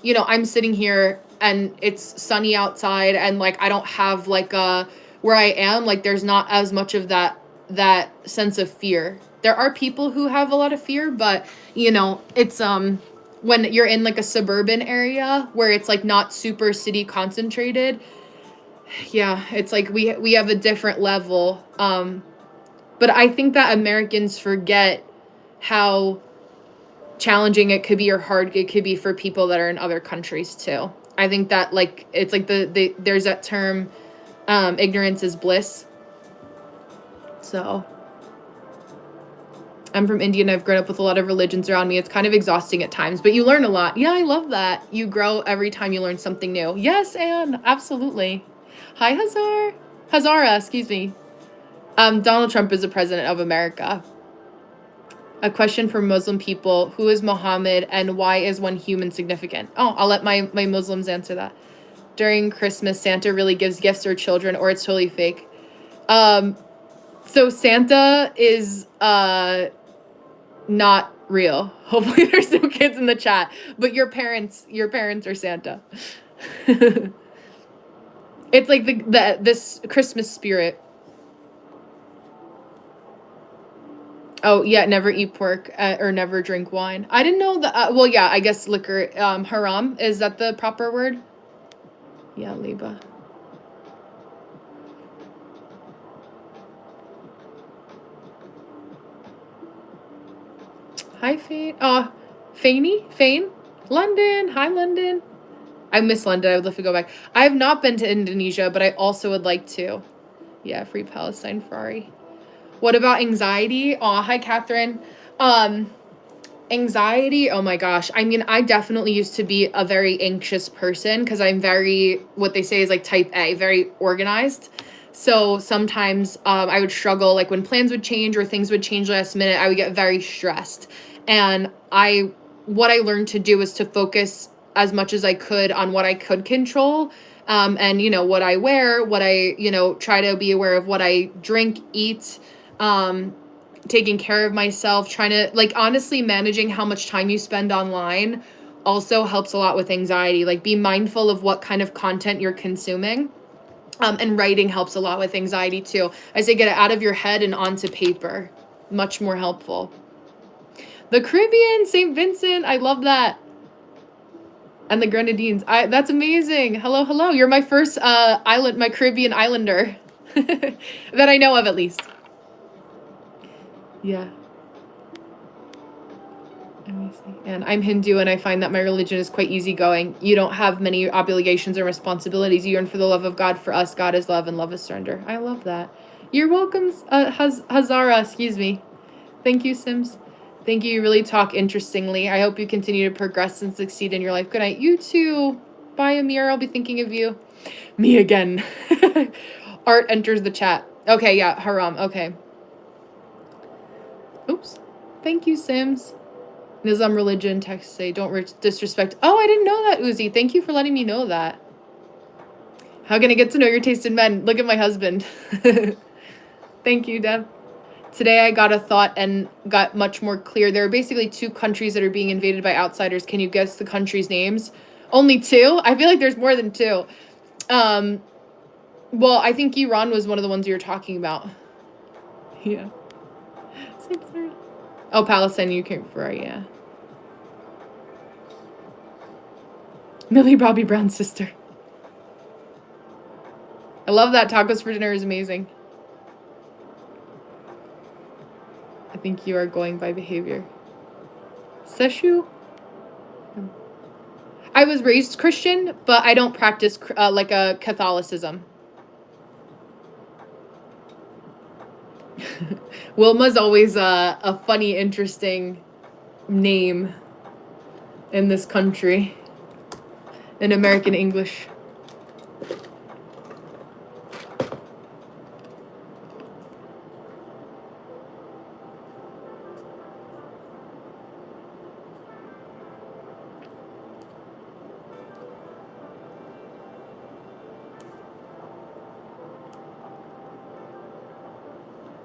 you know, I'm sitting here and it's sunny outside and like I don't have like where I am, like there's not as much of that sense of fear. There are people who have a lot of fear, but you know, it's when you're in like a suburban area where it's like not super city concentrated, yeah, it's like we have a different level. But I think that Americans forget how challenging it could be or hard it could be for people that are in other countries too. I think that like it's like there's that term, ignorance is bliss. So I'm from India and I've grown up with a lot of religions around me. It's kind of exhausting at times, but you learn a lot. Yeah, I love that. You grow every time you learn something new. Yes, Anne, absolutely. Hi, Hazara, excuse me. Donald Trump is the president of America. A question for Muslim people. Who is Muhammad and why is one human significant? Oh, I'll let my Muslims answer that. During Christmas, Santa really gives gifts to children or it's totally fake. So Santa is not real. Hopefully there's no kids in the chat. But your parents are Santa. It's like this Christmas spirit. Oh, yeah, never eat pork or never drink wine. I didn't know that. Well, yeah, I guess liquor, haram. Is that the proper word? Yeah, Liba. Hi, Fane. Oh, Fane? London. Hi, London. I miss London. I would love to go back. I have not been to Indonesia, but I also would like to. Yeah, free Palestine, Ferrari. What about anxiety? Aw, hi, Catherine. Anxiety, oh my gosh. I mean, I definitely used to be a very anxious person because I'm very, what they say is like type A, very organized. So sometimes I would struggle, like when plans would change or things would change last minute, I would get very stressed. And what I learned to do is to focus as much as I could on what I could control. And, you know, what I wear, what I, you know, try to be aware of what I drink, eat, taking care of myself, trying to, like, honestly managing how much time you spend online also helps a lot with anxiety. Like, be mindful of what kind of content you're consuming. And writing helps a lot with anxiety too. I say get it out of your head and onto paper. Much more helpful. The Caribbean, St. Vincent, I love that. And the Grenadines. That's amazing. Hello, hello. You're my first my Caribbean islander that I know of, at least. Yeah. Let me see. And I'm Hindu, and I find that my religion is quite easygoing. You don't have many obligations or responsibilities. You yearn for the love of God. For us, God is love, and love is surrender. I love that. You're welcome, Hazara. Excuse me. Thank you, Sims. Thank you. You really talk interestingly. I hope you continue to progress and succeed in your life. Good night. You too. Bye, Amir. I'll be thinking of you. Me again. Art enters the chat. Okay, yeah, haram. Okay. Oops. Thank you, Sims. Nizam religion texts say, don't disrespect. Oh, I didn't know that, Uzi. Thank you for letting me know that. How can I get to know your taste in men? Look at my husband. Thank you, Deb. Today I got a thought and got much more clear. There are basically 2 countries that are being invaded by outsiders. Can you guess the countries' names? Only 2? I feel like there's more than 2. Well, I think Iran was one of the ones you were talking about. Yeah. Oh, Palestine, Ukraine, right, yeah. Millie Bobby Brown's sister. I love that. Tacos for dinner is amazing. I think you are going by behavior. Seshu? I was raised Christian, but I don't practice like a Catholicism. Wilma's always a funny, interesting name in this country. In American English.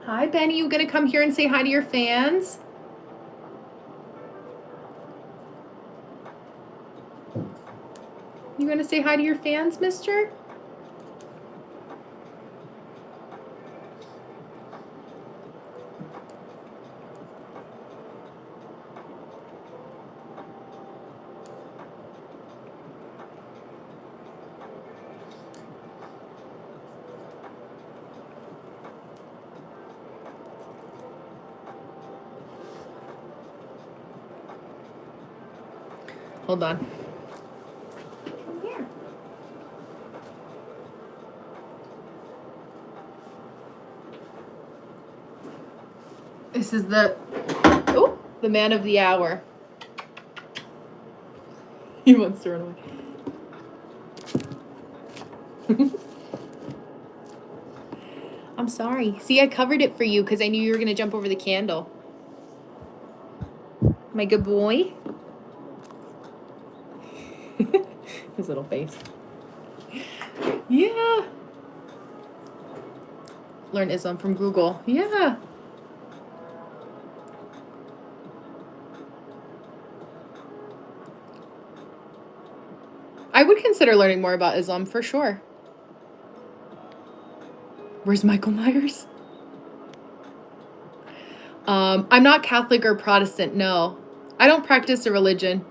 Hi, Benny. You gonna come here and say hi to your fans? You gonna say hi to your fans, mister? Hold on. Here. This is the man of the hour. He wants to run away. I'm sorry. See, I covered it for you because I knew you were going to jump over the candle. My good boy. His little face. Yeah. Learn Islam from Google. Yeah. I would consider learning more about Islam for sure. Where's Michael Myers? I'm not Catholic or Protestant, no. I don't practice a religion.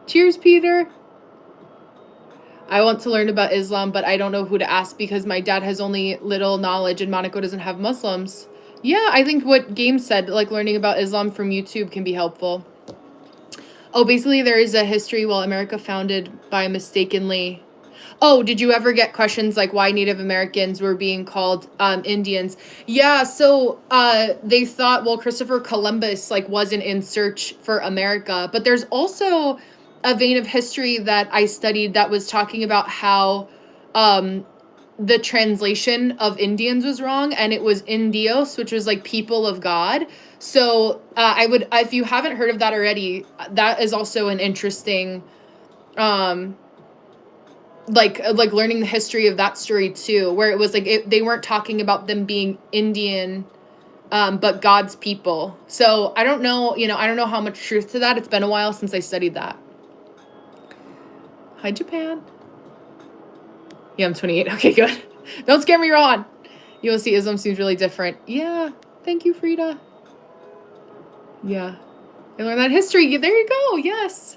Cheers, Peter. I want to learn about Islam, but I don't know who to ask because my dad has only little knowledge and Monaco doesn't have Muslims. Yeah, I think what Game said, like learning about Islam from YouTube can be helpful. Oh, basically there is a history, America founded by mistakenly. Oh, did you ever get questions like why Native Americans were being called Indians? Yeah, so they thought, Christopher Columbus wasn't in search for America, but there's also a vein of history that I studied that was talking about how the translation of Indians was wrong, and it was Indios, which was people of God. So I would, if you haven't heard of that already, that is also an interesting, learning the history of that story too, where it was they weren't talking about them being Indian, but God's people. So I don't know, I don't know how much truth to that. It's been a while since I studied that. Hi, Japan. Yeah, I'm 28. Okay, good. Don't scare me wrong. You will see Islam seems really different. Yeah. Thank you, Frida. Yeah. I learned that history. There you go. Yes.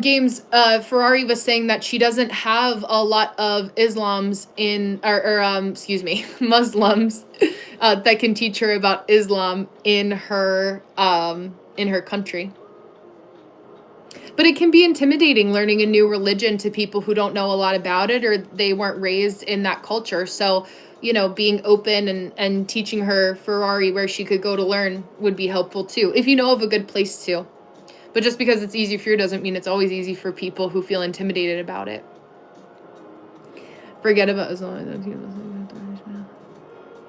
Games, Ferrari was saying that she doesn't have a lot of Muslims that can teach her about Islam in her country. But it can be intimidating learning a new religion to people who don't know a lot about it or they weren't raised in that culture. So, being open and teaching her Ferrari where she could go to learn would be helpful too, if you know of a good place to. But just because it's easy for you doesn't mean it's always easy for people who feel intimidated about it. Forget about Islam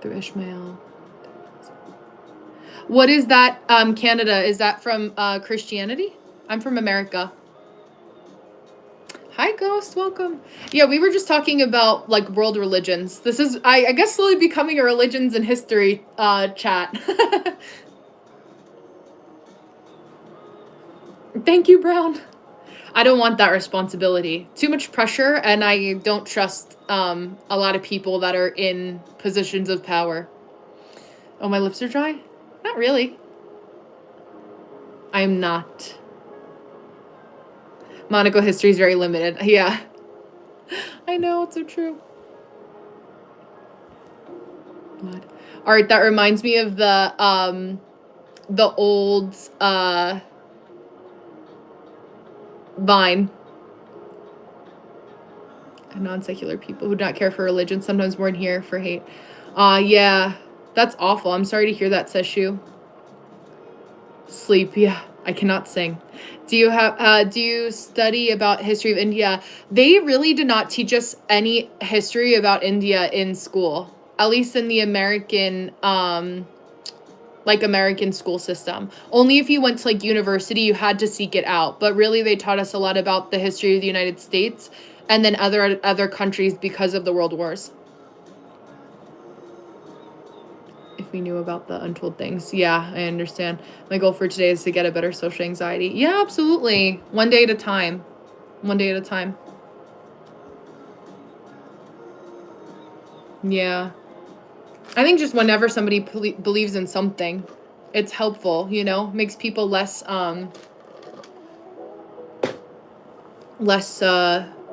through Ishmael. What is that, Canada? Is that from Christianity? I'm from America. Hi, Ghost. Welcome. Yeah, we were just talking about, like, world religions. This is, I guess, slowly becoming a religions and history chat. Thank you, Brown. I don't want that responsibility. Too much pressure, and I don't trust a lot of people that are in positions of power. Oh, my lips are dry? Not really. I'm not. Monaco history is very limited. Yeah. I know, it's so true. Blood. All right, that reminds me of the old Vine. Non-secular people who do not care for religion sometimes born here for hate. Yeah, that's awful. I'm sorry to hear that, Seshu. Sleep, yeah. I cannot sing. Do you study about history of India? They really did not teach us any history about India in school, at least in the American school system. Only if you went to like university, you had to seek it out. But really, they taught us a lot about the history of the United States and then other countries because of the world wars. If we knew about the untold things. Yeah, I understand. My goal for today is to get a better social anxiety. Yeah, absolutely. One day at a time. One day at a time. Yeah. I think just whenever somebody believes in something, it's helpful, makes people less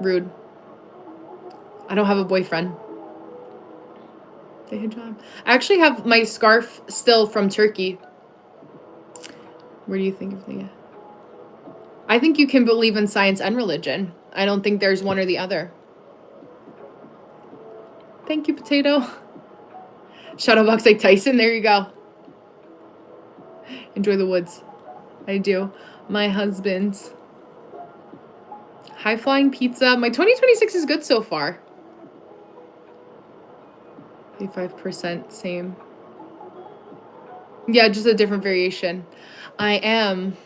rude. I don't have a boyfriend. I actually have my scarf still from Turkey. Where do you think of the? I think you can believe in science and religion. I don't think there's one or the other. Thank you, Potato. Shadowbox like Tyson. There you go. Enjoy the woods. I do. My husband's. High flying pizza. My 2026 is good so far. 85% same. Yeah, just a different variation. I am.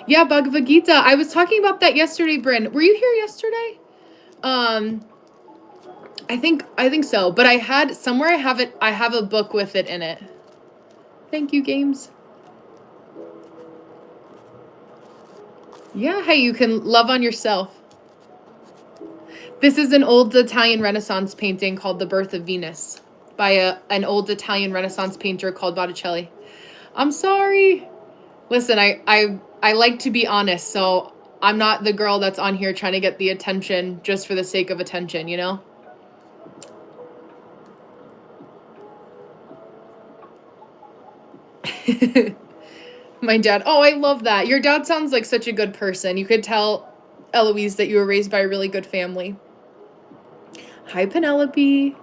Yeah, Bhagavad Gita. I was talking about that yesterday, Bryn. Were you here yesterday? I think so. But I have a book with it in it. Thank you, games. Yeah, hey, you can love on yourself. This is an old Italian Renaissance painting called The Birth of Venus by an old Italian Renaissance painter called Botticelli. I'm sorry. Listen, I like to be honest, so I'm not the girl that's on here trying to get the attention just for the sake of attention, My dad. Oh, I love that. Your dad sounds like such a good person. You could tell, Eloise, that you were raised by a really good family. Hi, Penelope.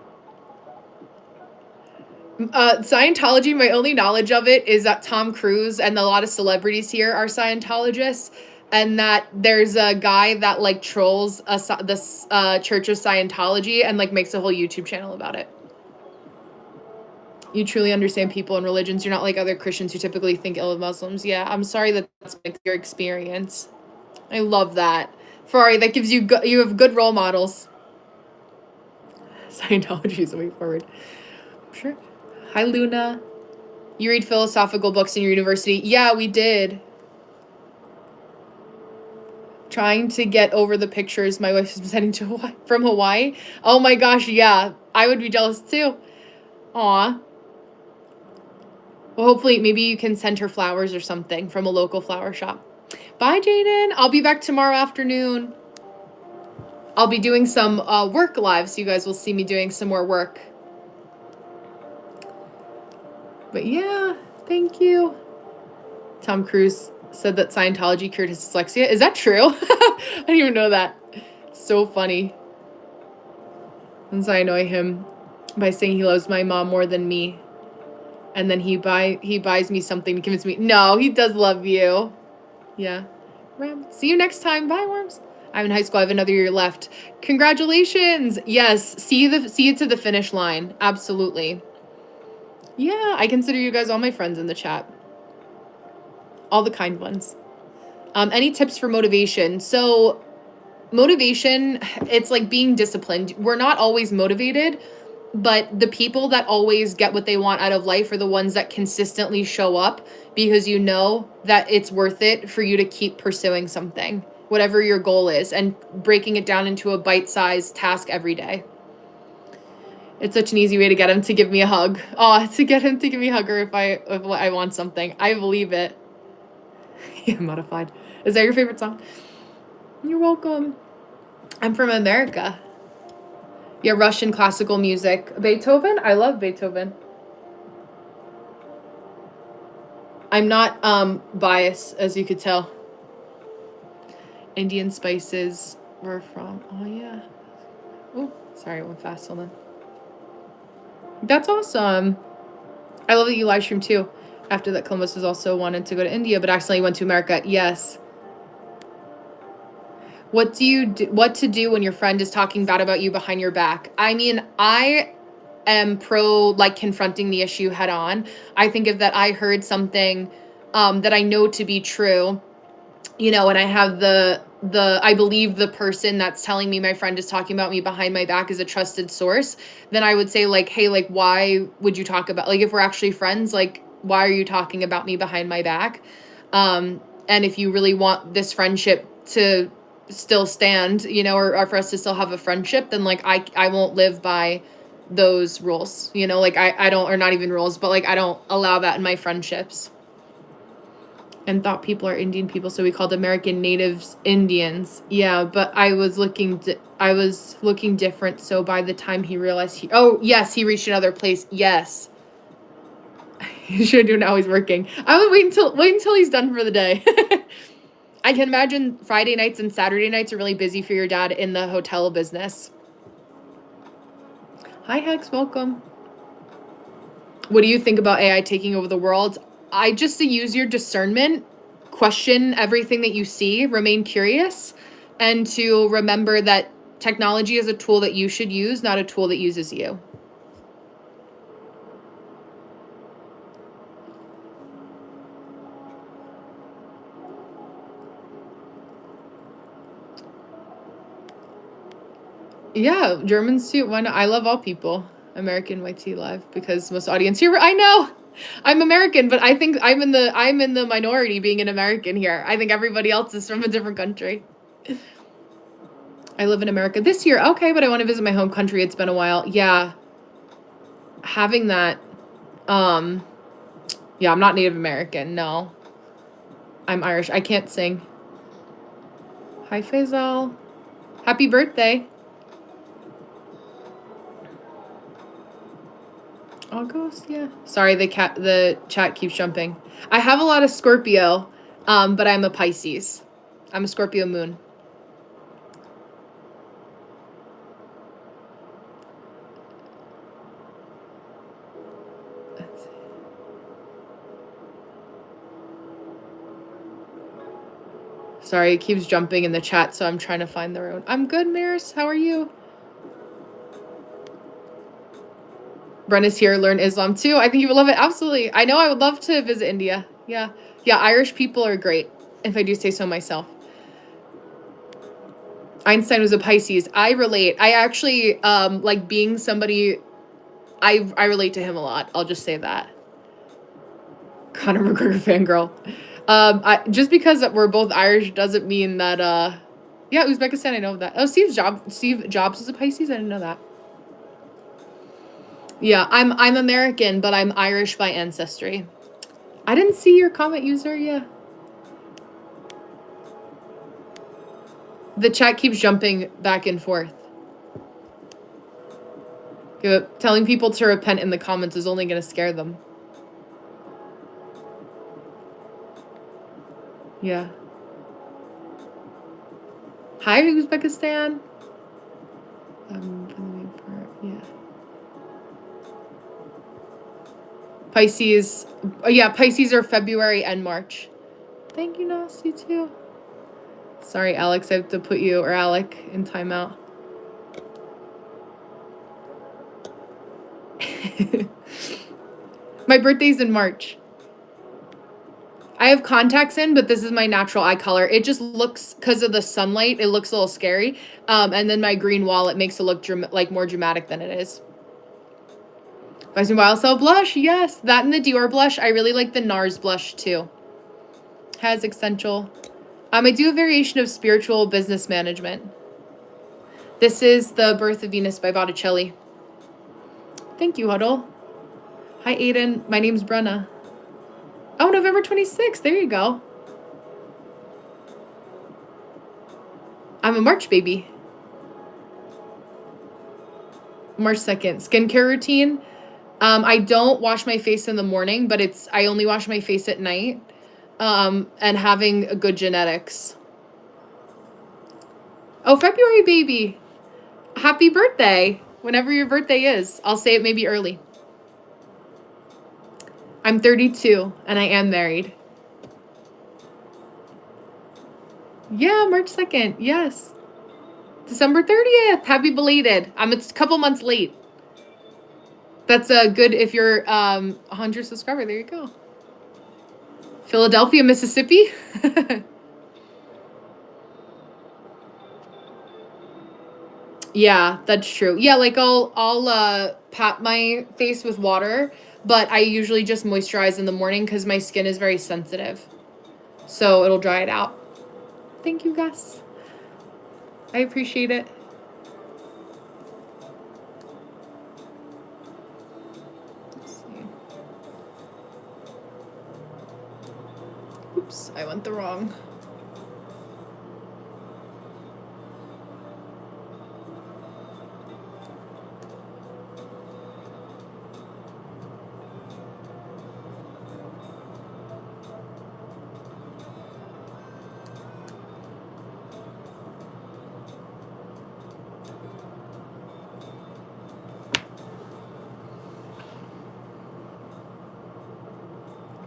Scientology, my only knowledge of it is that Tom Cruise and a lot of celebrities here are Scientologists, and that there's a guy that like trolls this Church of Scientology and like makes a whole YouTube channel about it. You truly understand people and religions. You're not like other Christians who typically think ill of Muslims. Yeah, I'm sorry that's like your experience. I love that. Ferrari, that gives you you have good role models. Scientology is the way forward. Sure. Hi, Luna. You read philosophical books in your university? Yeah, we did. Trying to get over the pictures my wife is sending from Hawaii. Oh my gosh, yeah. I would be jealous too. Aw. Well, hopefully, maybe you can send her flowers or something from a local flower shop. Bye, Jaden. I'll be back tomorrow afternoon. I'll be doing some work live, so you guys will see me doing some more work. But yeah, thank you. Tom Cruise said that Scientology cured his dyslexia. Is that true? I didn't even know that. So funny. And so I annoy him by saying he loves my mom more than me. And then he buys me something to convince me. No, he does love you. Yeah. See you next time. Bye, worms. I'm in high school. I have another year left. Congratulations. Yes. See it to the finish line. Absolutely. Yeah, I consider you guys all my friends in the chat. All the kind ones. Any tips for motivation? So motivation, it's like being disciplined. We're not always motivated, but the people that always get what they want out of life are the ones that consistently show up because you know that it's worth it for you to keep pursuing something, whatever your goal is, and breaking it down into a bite-sized task every day. It's such an easy way to get him to give me a hug. Oh, to get him to give me a hugger if I want something. I believe it. Yeah, modified. Is that your favorite song? You're welcome. I'm from America. Yeah, Russian classical music. Beethoven? I love Beethoven. I'm not biased, as you could tell. Indian spices were from... Oh, yeah. Oh, sorry, I went fast. Hold on. That's awesome. I love that you live stream too. After that, Columbus was also wanted to go to India, but accidentally went to America. Yes. What to do when your friend is talking bad about you behind your back? I mean, I am pro like confronting the issue head on. I think if that I heard something that I know to be true, you know, and I have I believe the person that's telling me my friend is talking about me behind my back is a trusted source, then I would say like, hey, like, why would you talk about, like, if we're actually friends, like, why are you talking about me behind my back? And if you really want this friendship to still stand, you know, or for us to still have a friendship, then like, I won't live by those rules, you know, like I don't, or not even rules, but like, I don't allow that in my friendships. And thought people are Indian people, so we called American natives Indians. Yeah, but I was looking different. So by the time he realized he reached another place. Yes, he should do now. He's working. I would wait until he's done for the day. I can imagine Friday nights and Saturday nights are really busy for your dad in the hotel business. Hi Hex, welcome. What do you think about AI taking over the world? I just say use your discernment, question everything that you see, remain curious, and to remember that technology is a tool that you should use, not a tool that uses you. Yeah, Germans too. Why not? I love all people. American YT live because most audience here. I know. I'm American, but I think I'm in the minority being an American here. I think everybody else is from a different country. I live in America this year. Okay, but I want to visit my home country. It's been a while. Yeah. Having that, yeah, I'm not Native American. No. I'm Irish. I can't sing. Hi, Faisal. Happy birthday. August, yeah. Sorry, the chat keeps jumping. I have a lot of Scorpio, but I'm a Pisces. I'm a Scorpio moon. Sorry, it keeps jumping in the chat, so I'm trying to find the road. I'm good, Maris. How are you? Brenna's here, learn Islam too. I think you would love it. Absolutely. I know I would love to visit India. Yeah. Yeah, Irish people are great, if I do say so myself. Einstein was a Pisces. I relate. I actually, like being somebody, I relate to him a lot. I'll just say that. Conor McGregor fangirl. Just because we're both Irish doesn't mean that, Yeah, Uzbekistan, I know that. Oh, Steve Jobs is a Pisces? I didn't know that. Yeah, I'm American, but I'm Irish by ancestry. I didn't see your comment, user. Yeah. The chat keeps jumping back and forth. Telling people to repent in the comments is only going to scare them. Yeah. Hi, Uzbekistan. Yeah. Pisces. Yeah, Pisces are February and March. Thank you, Nasty, too. Sorry, Alex, I have to put you, or Alec, in timeout. My birthday's in March. I have contacts in, but this is my natural eye color. It just looks, because of the sunlight, it looks a little scary. And then my green wallet makes it look like more dramatic than it is. Vising YSL blush, yes. That and the Dior blush. I really like the NARS blush, too. Has essential. I do a variation of spiritual business management. This is The Birth of Venus by Botticelli. Thank you, Huddle. Hi, Aiden. My name's Brenna. Oh, November 26th. There you go. I'm a March baby. March 2nd. Skincare routine. I don't wash my face in the morning, but I only wash my face at night. And having good genetics. Oh, February baby. Happy birthday. Whenever your birthday is. I'll say it maybe early. I'm 32 and I am married. Yeah, March 2nd. Yes. December 30th. Happy belated. I'm a couple months late. That's good if you're 100 subscriber. There you go. Philadelphia, Mississippi. Yeah, that's true. Yeah, like I'll pat my face with water, but I usually just moisturize in the morning because my skin is very sensitive. So it'll dry it out. Thank you, Gus. I appreciate it. Let's see. Oops, I went the wrong.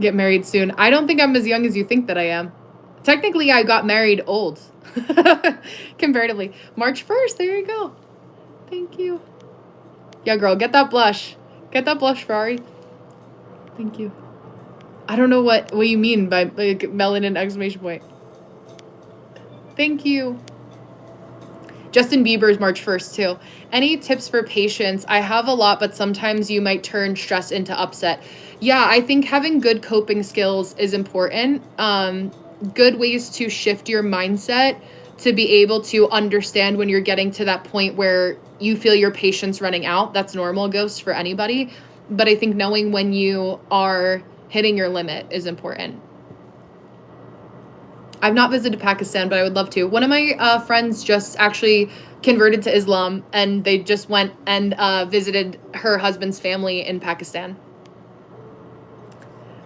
Get married soon. I don't think I'm as young as you think that I am. Technically, I got married old. Comparatively. March 1st. There you go. Thank you. Yeah, girl. Get that blush. Get that blush, Ferrari. Thank you. I don't know what you mean by like melanin exclamation point. Thank you. Justin Bieber's March 1st, too. Any tips for patience? I have a lot, but sometimes you might turn stress into upset. Yeah, I think having good coping skills is important. Good ways to shift your mindset to be able to understand when you're getting to that point where you feel your patience running out. That's normal, Ghost, for anybody. But I think knowing when you are hitting your limit is important. I've not visited Pakistan, but I would love to. One of my friends just actually converted to Islam, and they just went and visited her husband's family in Pakistan.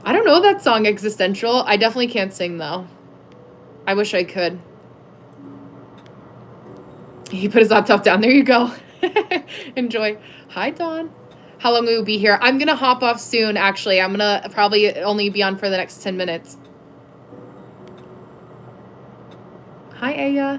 I don't know that song, Existential. I definitely can't sing, though. I wish I could. He put his laptop down. There you go. Enjoy. Hi, Dawn. How long will you be here? I'm going to hop off soon, actually. I'm going to probably only be on for the next 10 minutes. Hi, Aya.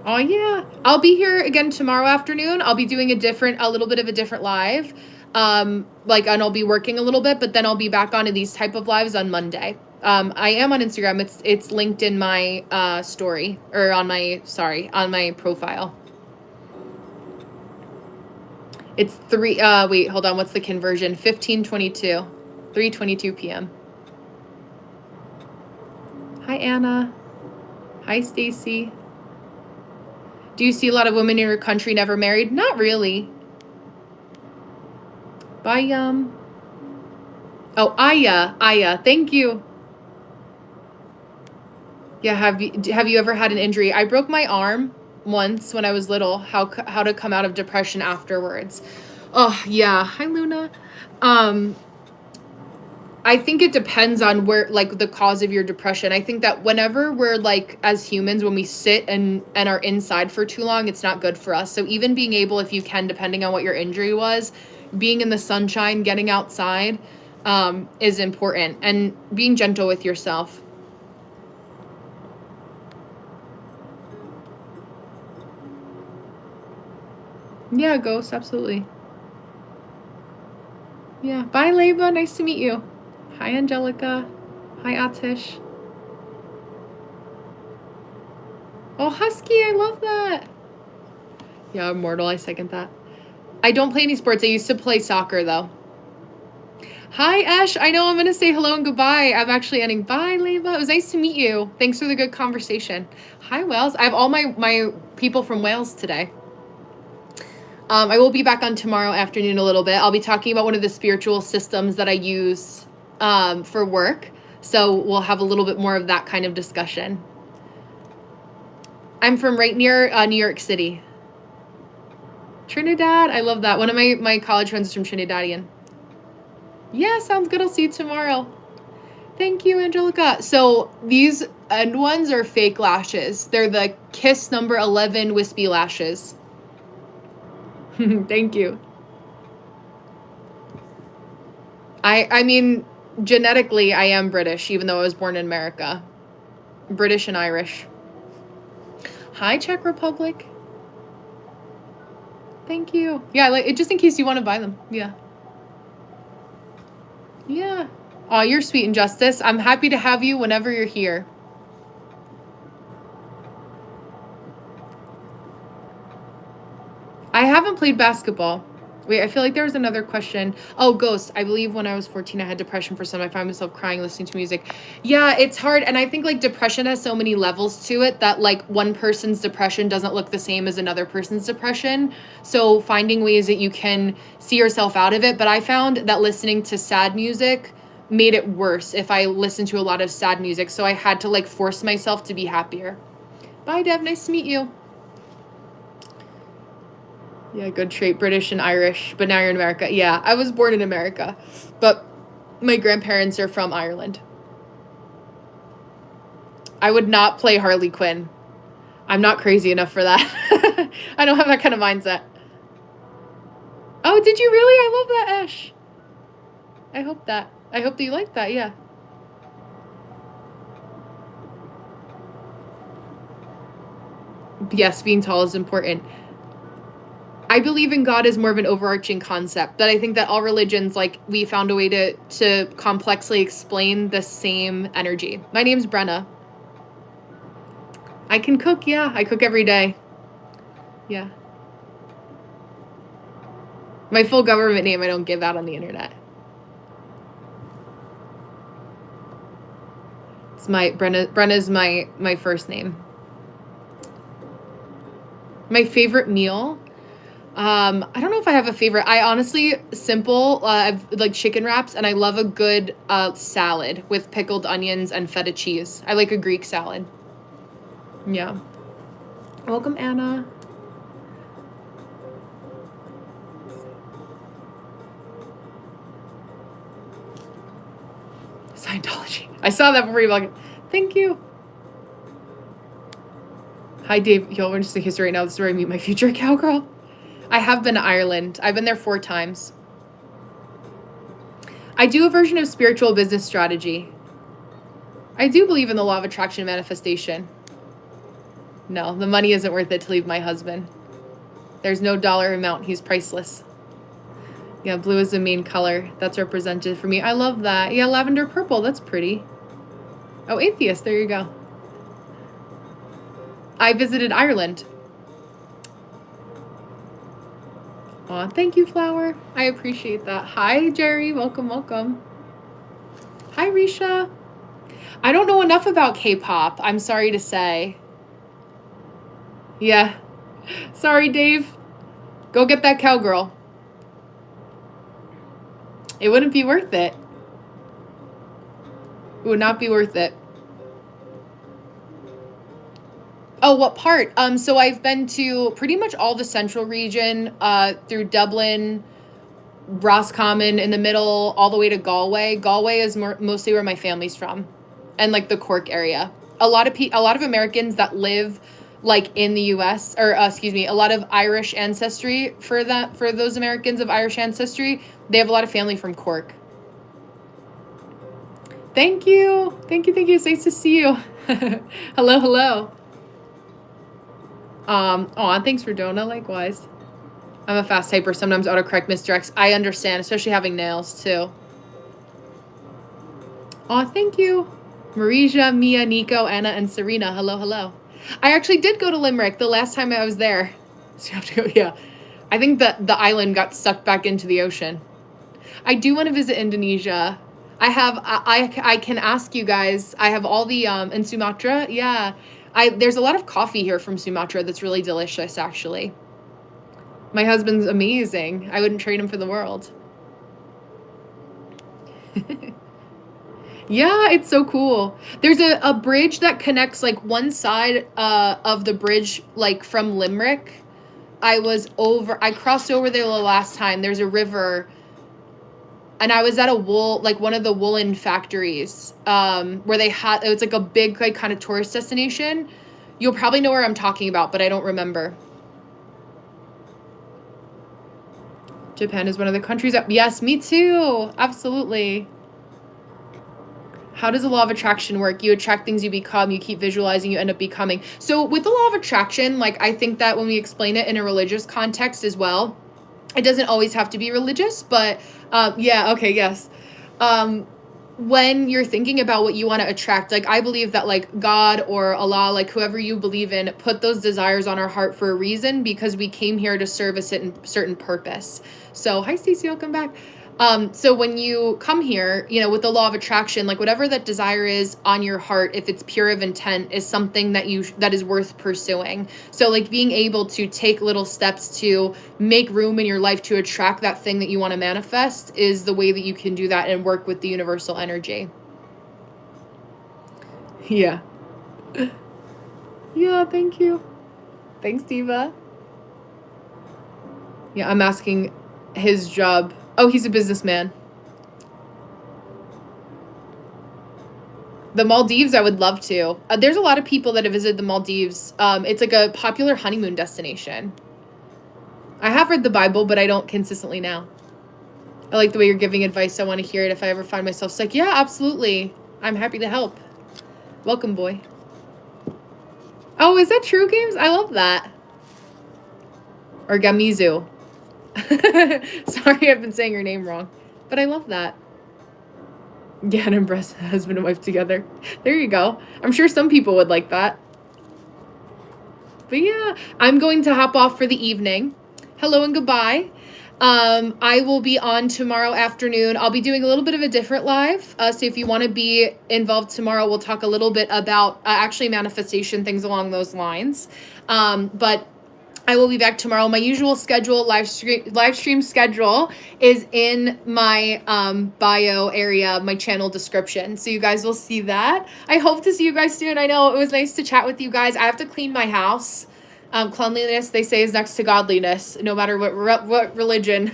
Oh, yeah. I'll be here again tomorrow afternoon. I'll be doing a little bit of a different live. And I'll be working a little bit, but then I'll be back on these type of lives on Monday. I am on Instagram. It's linked in my story, or on my profile. It's wait, hold on. What's the conversion? 15:22, 3:22 p.m. Hi, Anna. Hi, Stacy. Do you see a lot of women in your country never married? Not really. Bye, Oh, Aya, thank you. Yeah, have you ever had an injury? I broke my arm once when I was little. How to come out of depression afterwards? Oh, yeah. Hi, Luna. I think it depends on where, like, the cause of your depression. I think that whenever we're, like, as humans, when we sit and are inside for too long, it's not good for us. So even being able, if you can, depending on what your injury was, being in the sunshine, getting outside, is important, and being gentle with yourself. Yeah, ghost, absolutely. Yeah. Bye, Leba. Nice to meet you. Hi, Angelica. Hi, Atish. Oh, Husky, I love that. Yeah, Immortal, I second that. I don't play any sports. I used to play soccer, though. Hi, Ash. I know I'm going to say hello and goodbye. I'm actually ending. Bye, Leva. It was nice to meet you. Thanks for the good conversation. Hi, Wales. I have all my people from Wales today. I will be back on tomorrow afternoon a little bit. I'll be talking about one of the spiritual systems that I use for work. So we'll have a little bit more of that kind of discussion. I'm from right near New York City. Trinidad. I love that. One of my college friends is from Trinidadian. Yeah, sounds good. I'll see you tomorrow. Thank you, Angelica. So these end ones are fake lashes. They're the Kiss number 11 wispy lashes. Thank you. I mean, genetically, I am British, even though I was born in America. British and Irish. Hi, Czech Republic. Thank you. Yeah, like it, just in case you want to buy them. Yeah. Yeah. Oh, you're sweet, Injustice. I'm happy to have you whenever you're here. I haven't played basketball. Wait, I feel like there was another question. Oh, Ghost. I believe when I was 14, I had depression for some. I found myself crying listening to music. Yeah, it's hard. And I think, like, depression has so many levels to it that, like, one person's depression doesn't look the same as another person's depression. So finding ways that you can see yourself out of it. But I found that listening to sad music made it worse if I listened to a lot of sad music. So I had to, like, force myself to be happier. Bye, Dev. Nice to meet you. Yeah, good trait, British and Irish, but now you're in America. Yeah, I was born in America, but my grandparents are from Ireland. I would not play Harley Quinn. I'm not crazy enough for that. I don't have that kind of mindset. Oh, did you really? I love that, Ash. I hope that you like that, yeah. Yes, being tall is important. I believe in God as more of an overarching concept, but I think that all religions, like, we found a way to complexly explain the same energy. My name's Brenna. I can cook, yeah. I cook every day. Yeah. My full government name I don't give out on the internet. It's Brenna's my first name. My favorite meal? I don't know if I have a favorite. I honestly, simple, I've like chicken wraps, and I love a good salad with pickled onions and feta cheese. I like a Greek salad. Yeah. Welcome, Anna. Scientology. I saw that before you like. Thank you. Hi, Dave. Y'all, we're just a history right now. This is where I meet my future cowgirl. I have been to Ireland. I've been there 4 times. I do a version of spiritual business strategy. I do believe in the law of attraction and manifestation. No, the money isn't worth it to leave my husband. There's no dollar amount. He's priceless. Yeah, blue is the main color. That's represented for me. I love that. Yeah, lavender purple. That's pretty. Oh, atheist. There you go. I visited Ireland. Aw, thank you, Flower. I appreciate that. Hi, Jerry. Welcome, welcome. Hi, Risha. I don't know enough about K-pop. I'm sorry to say. Yeah. Sorry, Dave. Go get that cowgirl. It wouldn't be worth it. It would not be worth it. Oh, what part? So I've been to pretty much all the central region, through Dublin, Roscommon in the middle, all the way to Galway. Galway is mostly where my family's from, and like the Cork area. A lot of Americans that live like in the U.S. or excuse me, a lot of Irish ancestry for those Americans of Irish ancestry. They have a lot of family from Cork. Thank you. It's nice to see you. Hello. Aw, thanks for Donna, likewise. I'm a fast typer, sometimes autocorrect misdirects. I understand, especially having nails, too. Aw, thank you. Marija, Mia, Nico, Anna, and Serena, hello. I actually did go to Limerick the last time I was there. So you have to go, yeah. I think that the island got sucked back into the ocean. I do want to visit Indonesia. I can ask you guys, I have all the, in Sumatra, yeah. There's a lot of coffee here from Sumatra that's really delicious, actually. My husband's amazing. I wouldn't trade him for the world. Yeah, it's so cool. There's a bridge that connects like one side of the bridge, like from Limerick. I crossed over there the last time. There's a river, and I was at one of the woolen factories, where it's like a big, like, kind of tourist destination. You'll probably know where I'm talking about, but I don't remember. Japan is one of the countries that, yes, me too. Absolutely. How does the law of attraction work? You attract things you become, you keep visualizing, you end up becoming. So with the law of attraction, like, I think that when we explain it in a religious context as well, it doesn't always have to be religious, but yeah, okay, yes. When you're thinking about what you want to attract, like, I believe that, like, God or Allah, like, whoever you believe in, put those desires on our heart for a reason, because we came here to serve a certain purpose. So, hi, Stacey, welcome back. So when you come here, with the law of attraction, like, whatever that desire is on your heart, if it's pure of intent, is something that is worth pursuing. So, like, being able to take little steps to make room in your life to attract that thing that you want to manifest is the way that you can do that and work with the universal energy. Yeah. Yeah, thank you. Thanks, Diva. Yeah, I'm asking his job. Oh, he's a businessman. The Maldives, I would love to. There's a lot of people that have visited the Maldives. It's like a popular honeymoon destination. I have read the Bible, but I don't consistently now. I like the way you're giving advice. I want to hear it if I ever find myself sick. Yeah, absolutely. I'm happy to help. Welcome, boy. Oh, is that True Games? I love that. Or Gamizu. Sorry, I've been saying your name wrong, but I love that. Yeah, and impress husband and wife together. There you go. I'm sure some people would like that. But yeah, I'm going to hop off for the evening. Hello and goodbye. I will be on tomorrow afternoon. I'll be doing a little bit of a different live. So if you want to be involved tomorrow, we'll talk a little bit about actually manifestation, things along those lines. But I will be back tomorrow. My usual schedule, live stream schedule, is in my bio area, my channel description. So you guys will see that. I hope to see you guys soon. I know it was nice to chat with you guys. I have to clean my house. Cleanliness, they say, is next to godliness, no matter what religion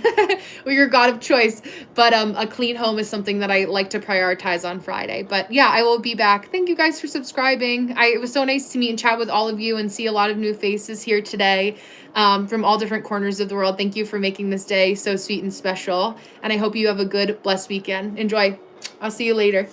or your God of choice. But a clean home is something that I like to prioritize on Friday. But yeah, I will be back. Thank you guys for subscribing. It was so nice to meet and chat with all of you and see a lot of new faces here today, from all different corners of the world. Thank you for making this day so sweet and special. And I hope you have a good, blessed weekend. Enjoy. I'll see you later.